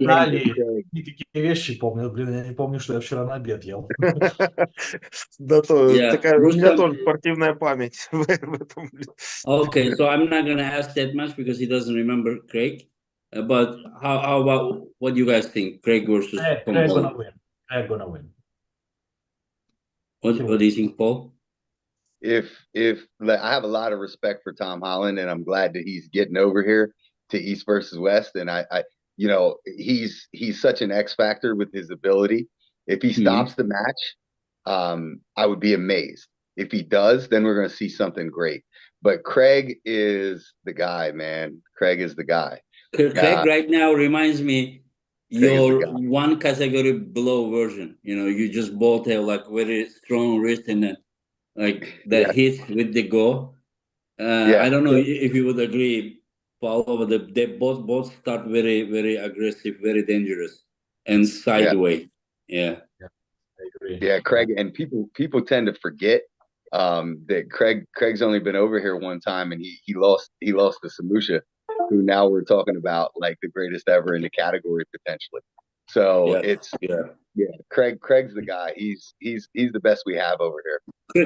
Такие вещи помню, блин, я не помню, что я вчера на обед ел. Да, такая у меня тоже спортивная память в этом. Okay, so I'm not gonna ask that much because he doesn't remember Craig. But how about what do you guys think? Craig versus Craig gonna win. Craig gonna win. What do you think, Paul? If I have a lot of respect for Tom Holland, and I'm glad that he's getting over here to East versus West, and I he's such an X factor with his ability. If he stops the match, I would be amazed. If he does, then we're going to see something great. But Craig is the guy, man. Craig is the guy. Craig right now reminds me your one category below version. You just both have like very strong wrist and then like that hit with the go. I don't know if you would agree, Paul, but they both start very, very aggressive, very dangerous, and sideways. Yeah. I agree. Yeah, Craig, and people tend to forget that Craig's only been over here one time, and he lost to Samushia, who now we're talking about like the greatest ever in the category potentially. So Craig's the guy. He's the best we have over here.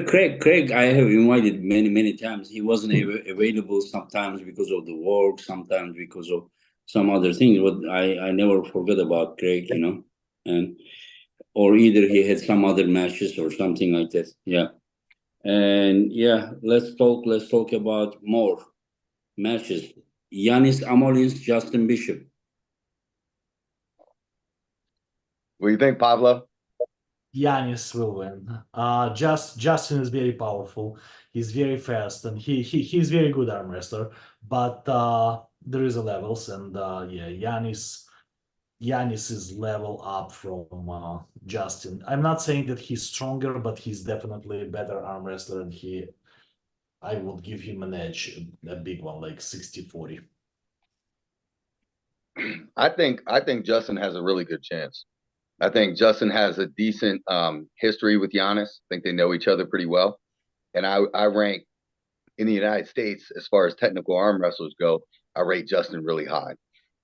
Craig, I have invited many times. He wasn't available sometimes because of the work, sometimes because of some other things. But I never forget about Craig, and or either he had some other matches or something like that. Yeah. And let's talk about more matches. Yanis Amolins, Justin Bishop. What do you think, Pablo? Yanis will win. Justin is very powerful. He's very fast, and he's very good arm wrestler. But there is a levels, and Yanis is level up from Justin. I'm not saying that he's stronger, but he's definitely a better arm wrestler, and I would give him an edge, a big one, like 60-40. I think Justin has a really good chance. I think Justin has a decent history with Giannis. I think they know each other pretty well. And I rank in the United States, as far as technical arm wrestlers go, I rate Justin really high.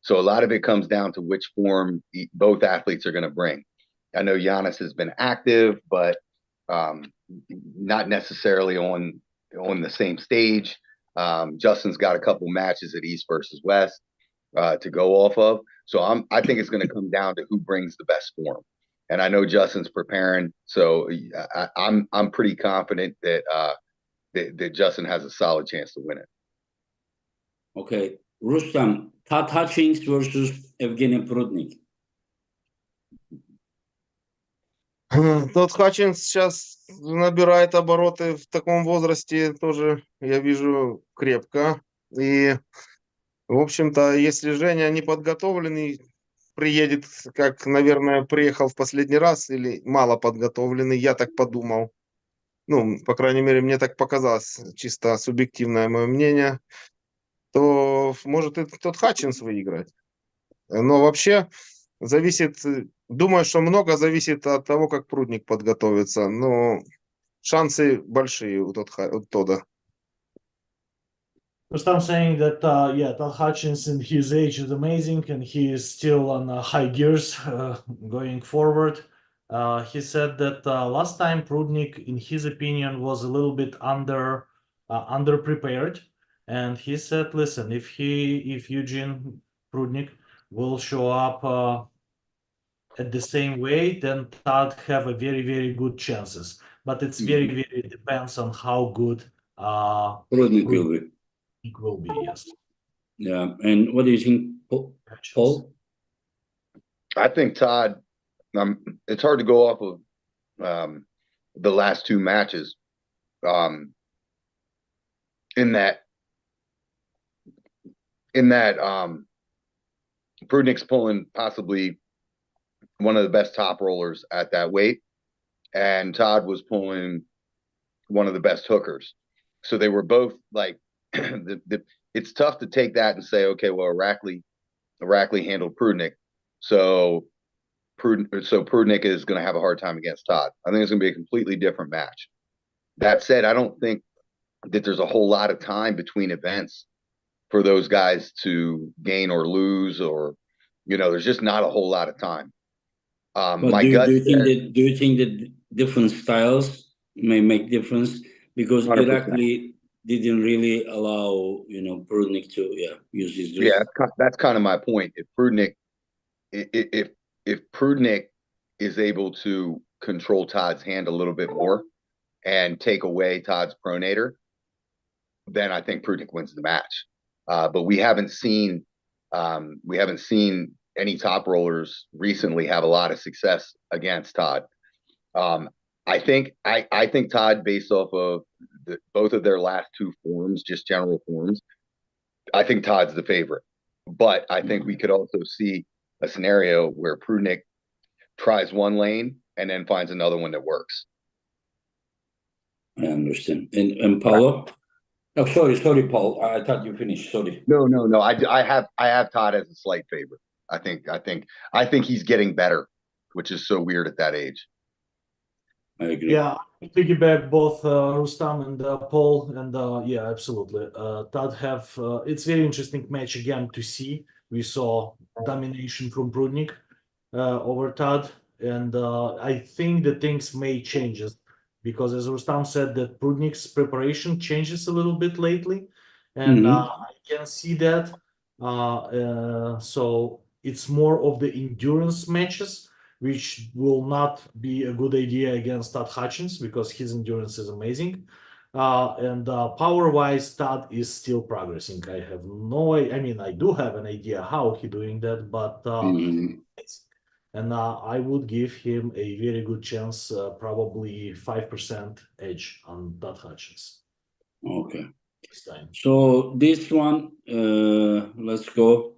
So a lot of it comes down to which form both athletes are going to bring. I know Giannis has been active, but not necessarily on the same stage. Justin's got a couple matches at East versus West to go off of. So I think it's going to come down to who brings the best form. And I know Justin's preparing, so I'm pretty confident that that Justin has a solid chance to win it. Okay, Rustam, Todd Hutchings versus Evgeny Prudnik. Тот Хатчинс сейчас набирает обороты в таком возрасте, тоже, я вижу, крепко. И, в общем-то, если Женя не подготовленный, приедет, как, наверное, приехал в последний раз, или мало подготовленный, я так подумал. Ну, по крайней мере, мне так показалось, чисто субъективное мое мнение, то может и тот Хатчинс выиграть. Но вообще зависит, думаю, что много зависит от того, как Прудник подготовится. Но шансы большие у Тодда. Rustam saying that yeah, Tal Hutchins in his age is amazing and he is still on high gears going forward. He said that last time Prudnik, in his opinion, was a little bit underprepared, and he said, "Listen, if Eugene Prudnik will show up at the same way, then Todd have a very good chances. But it's very depends on how good Prudnik will be. it will be, yes." Yeah, and what do you think, Paul? I think Todd. It's hard to go off of the last two matches. In that Prudnik's pulling possibly one of the best top rollers at that weight, and Todd was pulling one of the best hookers. So they were both like, it's tough to take that and say, okay, well, Rackley handled Prudnik, so Prudnik is going to have a hard time against Todd. I think it's going to be a completely different match. That said, I don't think that there's a whole lot of time between events for those guys to gain or lose, or there's just not a whole lot of time. But do you think that different styles may make difference? Because 100%. Irakli didn't really allow Prudnik to use his wrist. Yeah, that's kind of my point. If Prudnik is able to control Todd's hand a little bit more and take away Todd's pronator, then I think Prudnik wins the match. But we haven't seen any top rollers recently have a lot of success against Todd. I think Todd, based off of both of their last two forms, just general forms, I think Todd's the favorite. But I think we could also see a scenario where Prudnik tries one lane and then finds another one that works. I understand. And Paulo? Oh, sorry, Paul. I thought you finished. Sorry. No. I have Todd as a slight favorite. I think he's getting better, which is so weird at that age. I agree. Yeah, I piggyback both Rustam and Paul, and yeah, absolutely. Todd have it's very interesting match again to see. We saw domination from Prudnik over Todd, and I think that things may change because, as Rustam said, that Prudnik's preparation changes a little bit lately, and I can see that. So it's more of the endurance matches, which will not be a good idea against Todd Hutchins because his endurance is amazing. And power-wise, Todd is still progressing. I do have an idea how he's doing that, but and I would give him a very good chance, probably 5% edge on Todd Hutchins. Okay. This time. So this one, let's go.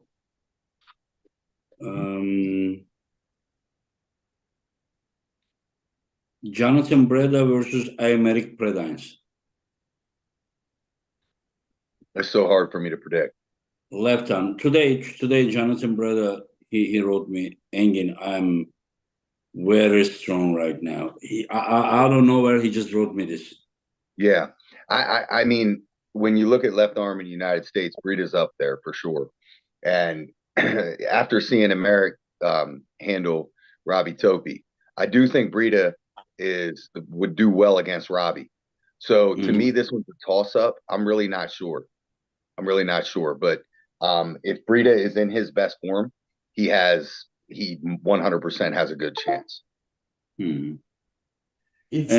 Jonathan Breda versus Aymeric Predines. It's so hard for me to predict. Left hand. Today, Jonathan Breda, he wrote me, Engin, I'm very strong right now. I don't know where he just wrote me this. Yeah. I mean, when you look at left arm in the United States, Breda's up there for sure. And after seeing Aymeric handle Robbie Topi, I do think Breda would do well against Robbie. So to me, this one's a toss-up. I'm really not sure. But if Breda is in his best form, he 100% has a good chance. It's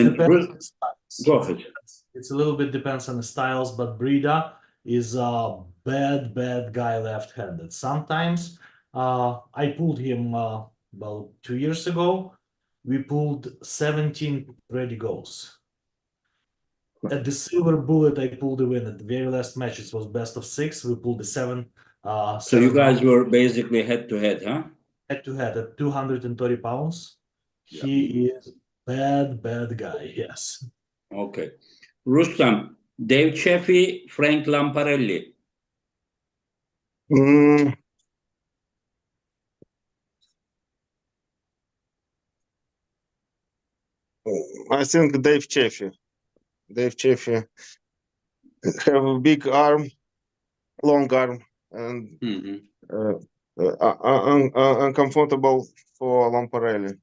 a little bit depends on the styles, but Breda is bad guy left-handed. Sometimes I pulled him about 2 years ago. We pulled 17 ready goals. At the silver bullet, I pulled the win. At the very last match, it was best of 6. We pulled the 7. So you guys were basically head-to-head, huh? Head-to-head at 230 pounds. Yeah. He is bad guy, yes. Okay. Rustam, Dave Chaffee, Frank Lamparelli. I think Dave Chaffee. Dave Chaffee have a big arm, long arm, and uncomfortable for Lamparelli.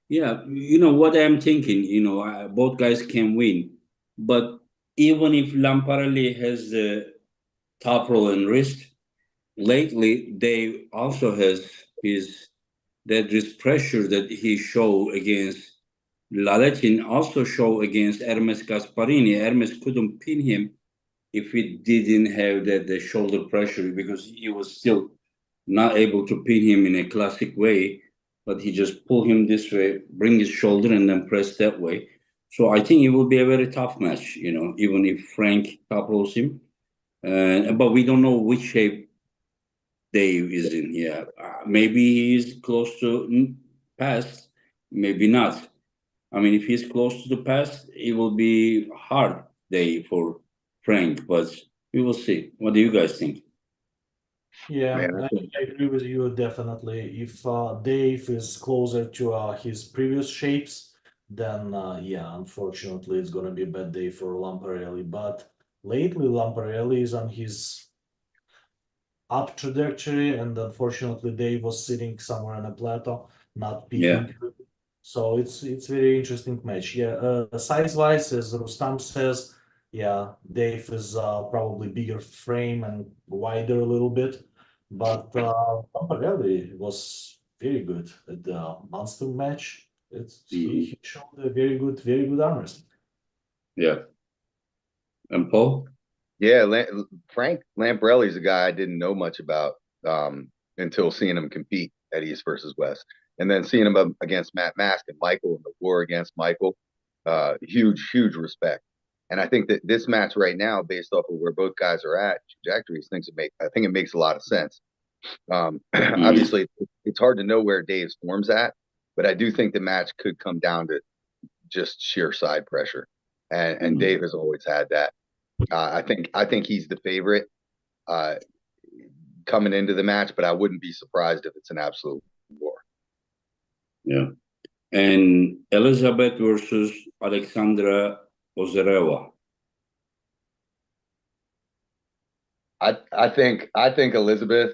Yeah, you know what I'm thinking, you know, both guys can win. But even if Lamparelli has the top roll and wrist, lately Dave also has that wrist pressure that he showed against Laletin, also show against Hermes Gasparini. Hermes couldn't pin him if he didn't have the shoulder pressure, because he was still not able to pin him in a classic way, but he just pull him this way, bring his shoulder, and then press that way. So I think it will be a very tough match, you know, even if Frank top rolls him. But we don't know which shape Dave is in. Yeah, maybe he's close to pass, maybe not. I mean, if he's close to the pass, it will be hard day for Frank, but we will see. What do you guys think? Yeah, Man, I agree with you definitely. If Dave is closer to his previous shapes, then yeah, unfortunately, it's gonna be a bad day for Lamparelli. But lately, Lamparelli is on his up trajectory, and unfortunately, Dave was sitting somewhere on a plateau, not peaking. So it's very interesting match. Yeah, size-wise, as Rustam says, yeah, Dave is probably bigger frame and wider a little bit, but Lamparelli was very good at the monster match. He showed a very good arm wrestling. Yeah. And Paul? yeah, Frank Lamparelli's a guy I didn't know much about until seeing him compete at East versus West, and then seeing him up against Matt Mask and Michael in the war against Michael. Huge respect. And I think that this match right now, based off of where both guys are at trajectories, I think it makes a lot of sense. Obviously, it's hard to know where Dave's form's at, but I do think the match could come down to just sheer side pressure, and Dave has always had that. I think he's the favorite coming into the match, but I wouldn't be surprised if it's an absolute war. Yeah. And Elizabeth versus Alexandra Ozereva. I think Elizabeth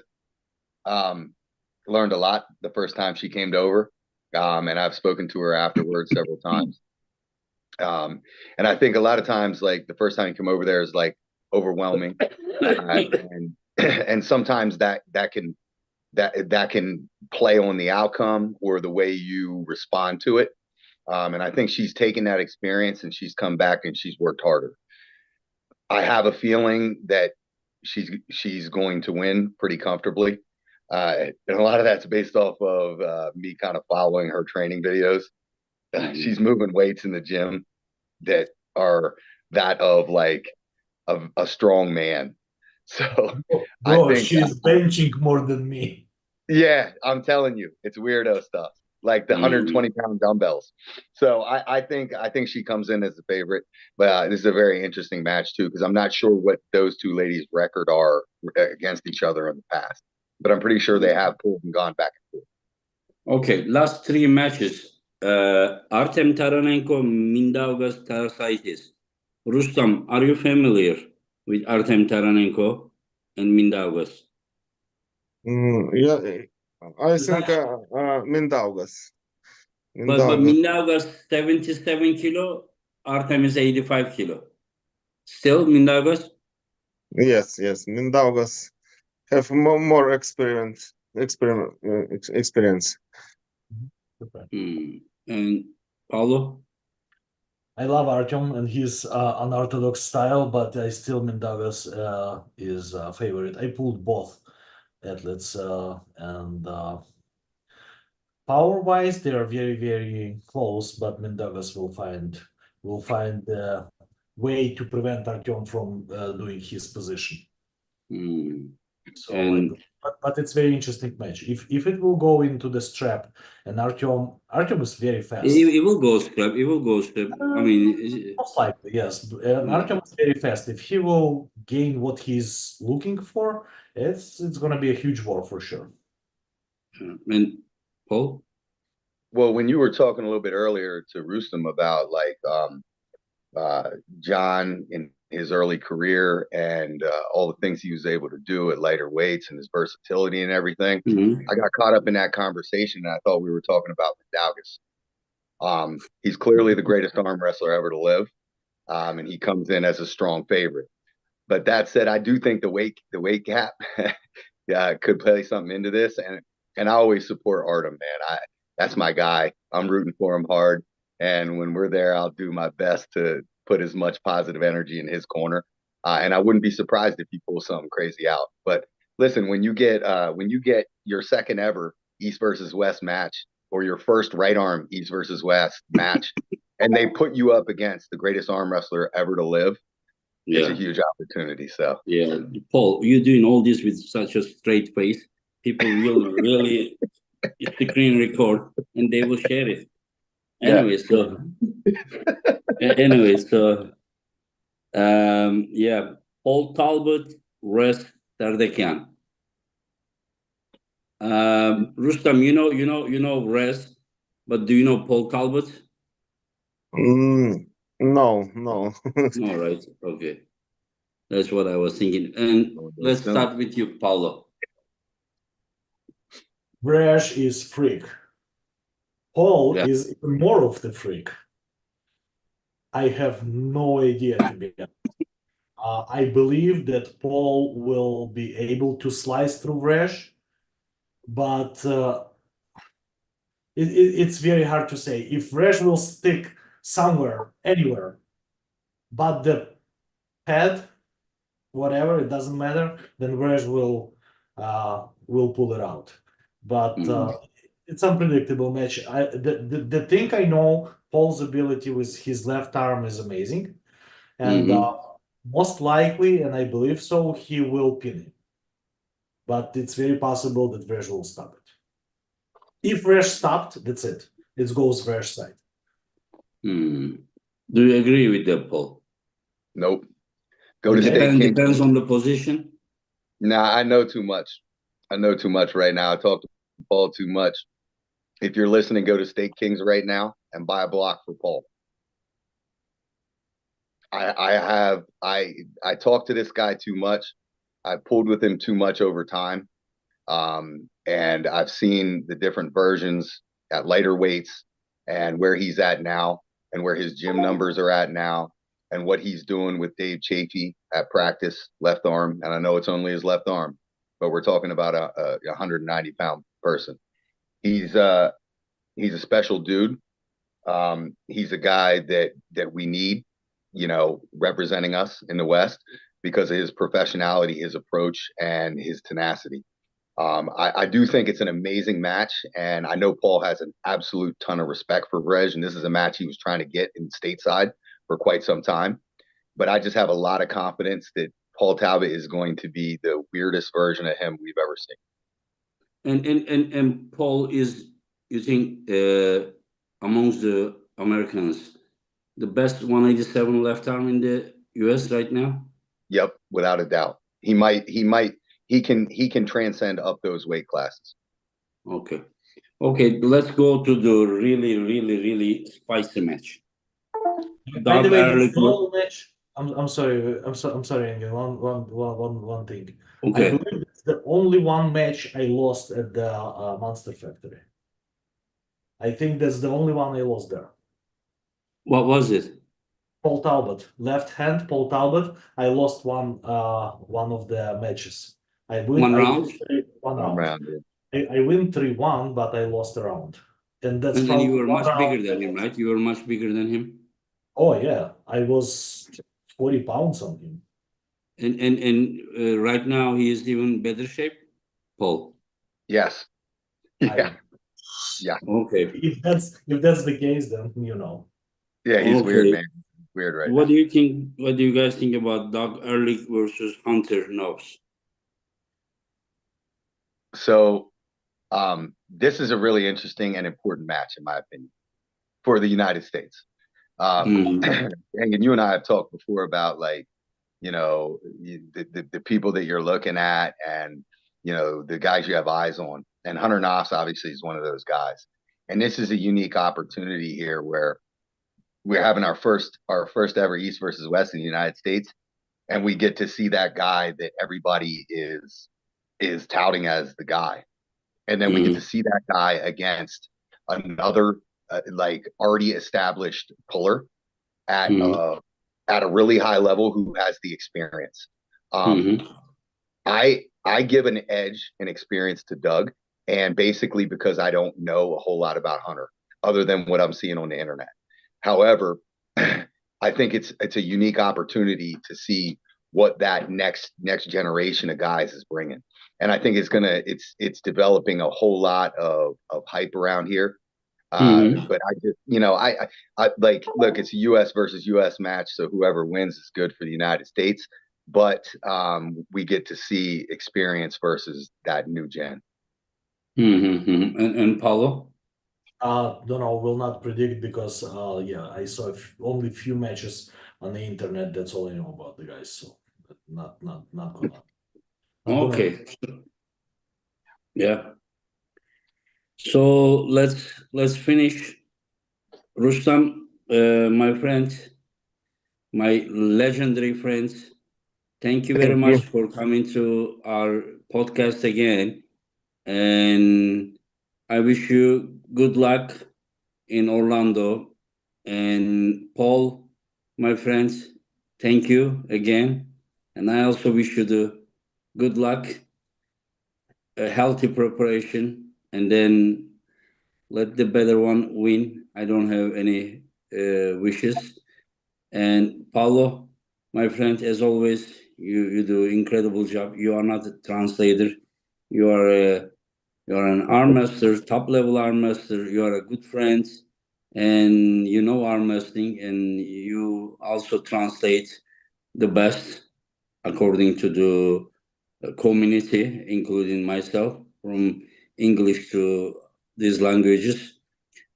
learned a lot the first time she came over, and I've spoken to her afterwards several times. And I think a lot of times, like the first time you come over there is like overwhelming, and sometimes that can play on the outcome or the way you respond to it. And I think she's taken that experience and she's come back and she's worked harder. I have a feeling that she's going to win pretty comfortably. And a lot of that's based off of me kind of following her training videos. She's moving weights in the gym that are that of like a strong man. So Bro, she's benching more than me. Yeah, I'm telling you, it's weirdo stuff. Like the 120-pound dumbbells. So I think she comes in as the favorite, but this is a very interesting match too, because I'm not sure what those two ladies' record are against each other in the past, but I'm pretty sure they have pulled and gone back and forth. Okay, last 3 matches. Artem Taranenko, Mindaugas Tarasaitis. Rustam, are you familiar with Artem Taranenko and Mindaugas? Yeah, I think Mindaugas. But Mindaugas 77 kilo, Artem is 85 kilo. Still Mindaugas? Yes, Mindaugas have more experience. Okay. And Paulo? I love Artyom and his unorthodox style, but I still Mindaugas is favorite. I pulled both athletes and power-wise they are very, very close, but Mindaugas will find a way to prevent Artyom from doing his position. So And but it's very interesting match. If it will go into the strap and Artyom is very fast. it will go scrap. It will go scrap. I mean, Most likely, yes. And Artyom is very fast. If he will gain what he's looking for, it's gonna be a huge war for sure. and Paul? Well, when you were talking a little bit earlier to Rustam about like John in his early career and all the things he was able to do at lighter weights and his versatility and everything, I got caught up in that conversation and I thought we were talking about Mindaugas. He's clearly the greatest arm wrestler ever to live, and he comes in as a strong favorite. But that said, I do think the weight gap could play something into this, and I always support Artem, man. That's my guy. I'm rooting for him hard. And when we're there, I'll do my best to put as much positive energy in his corner. And I wouldn't be surprised if he pulls something crazy out. But listen, when you get your second ever East versus West match, or your first right arm East versus West match, and they put you up against the greatest arm wrestler ever to live, it's a huge opportunity. So yeah, Paul, you're doing all this with such a straight face. People will really screen record and they will share it. Anyway, yeah, Paul Talbott, Rest Tardekyan. Rustam, you know Rest, but do you know Paul Talbott? No. All right, okay, that's what I was thinking. And let's start with you, Paulo. Brash is freak. Paul is even more of the freak. I have no idea, to be honest. I believe that Paul will be able to slice through Brash, but it's very hard to say. If Brash will stick somewhere, anywhere, but the pad, whatever, it doesn't matter, then Brash will pull it out. But it's unpredictable match. The thing I know, Paul's ability with his left arm is amazing, and most likely, and I believe so, he will pin him. But it's very possible that Resh will stop it. If Resh stopped, that's it. It goes Resh side. Do you agree with that, Paul? Nope. Go to State King. Depends on the position. Nah, I know too much. I know too much right now. I talk to Paul too much. If you're listening, go to State Kings right now and buy a block for Paul. I talked to this guy too much. I pulled with him too much over time. And I've seen the different versions at lighter weights and where he's at now and where his gym numbers are at now and what he's doing with Dave Chaffee at practice, left arm. And I know it's only his left arm, but we're talking about a 190-pound person. He's a special dude. He's a guy that we need, representing us in the West because of his professionality, his approach, and his tenacity. I do think it's an amazing match, and I know Paul has an absolute ton of respect for Brzenk, and this is a match he was trying to get in stateside for quite some time. But I just have a lot of confidence that Paul Talbott is going to be the weirdest version of him we've ever seen. And Paul is, you think, amongst the Americans, the best 187 left arm in the US right now? Yep, without a doubt. He can transcend up those weight classes. Okay, let's go to the really spicy match. By the way, the whole match. I'm sorry. I'm sorry, Angel. One thing. Okay. I believe it's the only one match I lost at the Monster Factory. I think that's the only one I lost there. What was it? Paul Talbott, left hand. Paul Talbott. I lost one of the matches. I win one round. One round. I win 3-1, but I lost a round. And that's and you were much bigger than him, right? You were much bigger than him. Oh yeah, I was 40 pounds something. And right now he is even better shape, Paul. Yes. Yeah. Okay. If that's the case, then Yeah, he's weird, Okay. man. Weird right What now. do you think? What do you guys think about Doug Ehrlich versus Hunter Nose? So this is a really interesting and important match, in my opinion, for the United States. And you and I have talked before about, like, the people that you're looking at, and the guys you have eyes on. And Hunter Noss obviously is one of those guys. And this is a unique opportunity here where we're having our first ever East versus West in the United States, and we get to see that guy that everybody is touting as the guy. And then we get to see that guy against another like already established puller at a really high level who has the experience. I give an edge and experience to Doug, and basically because I don't know a whole lot about Hunter other than what I'm seeing on the internet. However, I think it's a unique opportunity to see what that next generation of guys is bringing. And I think it's developing a whole lot of hype around here. But I just, I like, look, it's a U.S. versus U.S. match, so whoever wins is good for the United States. But we get to see experience versus that new gen. And Paulo? Don't know, will not predict because yeah, I saw only few matches on the internet. That's all I know about the guys. So not gonna. Okay. Yeah. So let's finish. Rustam, my friend, my legendary friends, thank you very Thank much you. for coming to our podcast again. And I wish you good luck in Orlando. And Paul, my friends, thank you again. And I also wish you the good luck, a healthy preparation, and then let the better one win. I don't have any wishes. And Paulo, my friend, as always, you do incredible job. You are not a translator. You are an arm master, top level arm master. You are a good friend, and you know arm wrestling, and you also translate the best according to the community, including myself, from English to these languages.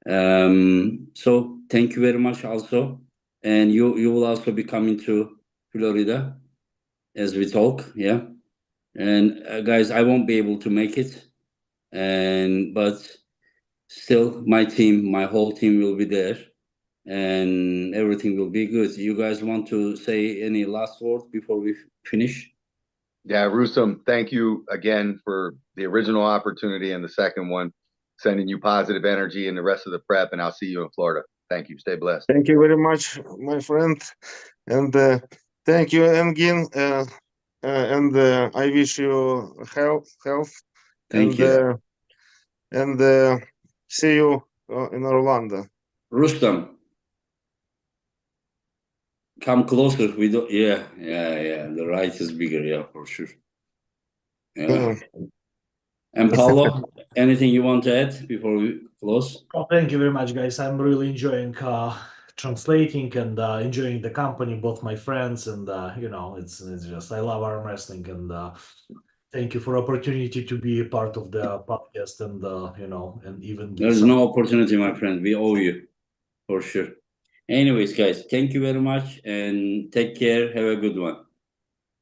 So thank you very much also. And you will also be coming to Florida as we talk, yeah. And guys, I won't be able to make it, but still my whole team will be there, and everything will be good. You guys want to say any last words before we finish? Yeah, Rustam, thank you again for the original opportunity and the second one. Sending you positive energy and the rest of the prep, and I'll see you in Florida. Thank you. Stay blessed. Thank you very much, my friend. And thank you, Engin. And I wish you health. Thank you. And see you in Orlando. Rustam, come closer. We don't. Yeah. The right is bigger. Yeah, for sure. Yeah. And Paulo, anything you want to add before we close? Oh, thank you very much, guys. I'm really enjoying translating and enjoying the company, both my friends and it's just I love arm wrestling, and thank you for opportunity to be a part of the podcast, and and even There's no opportunity, my friend. We owe you, for sure. Anyways, guys, thank you very much and take care. Have a good one.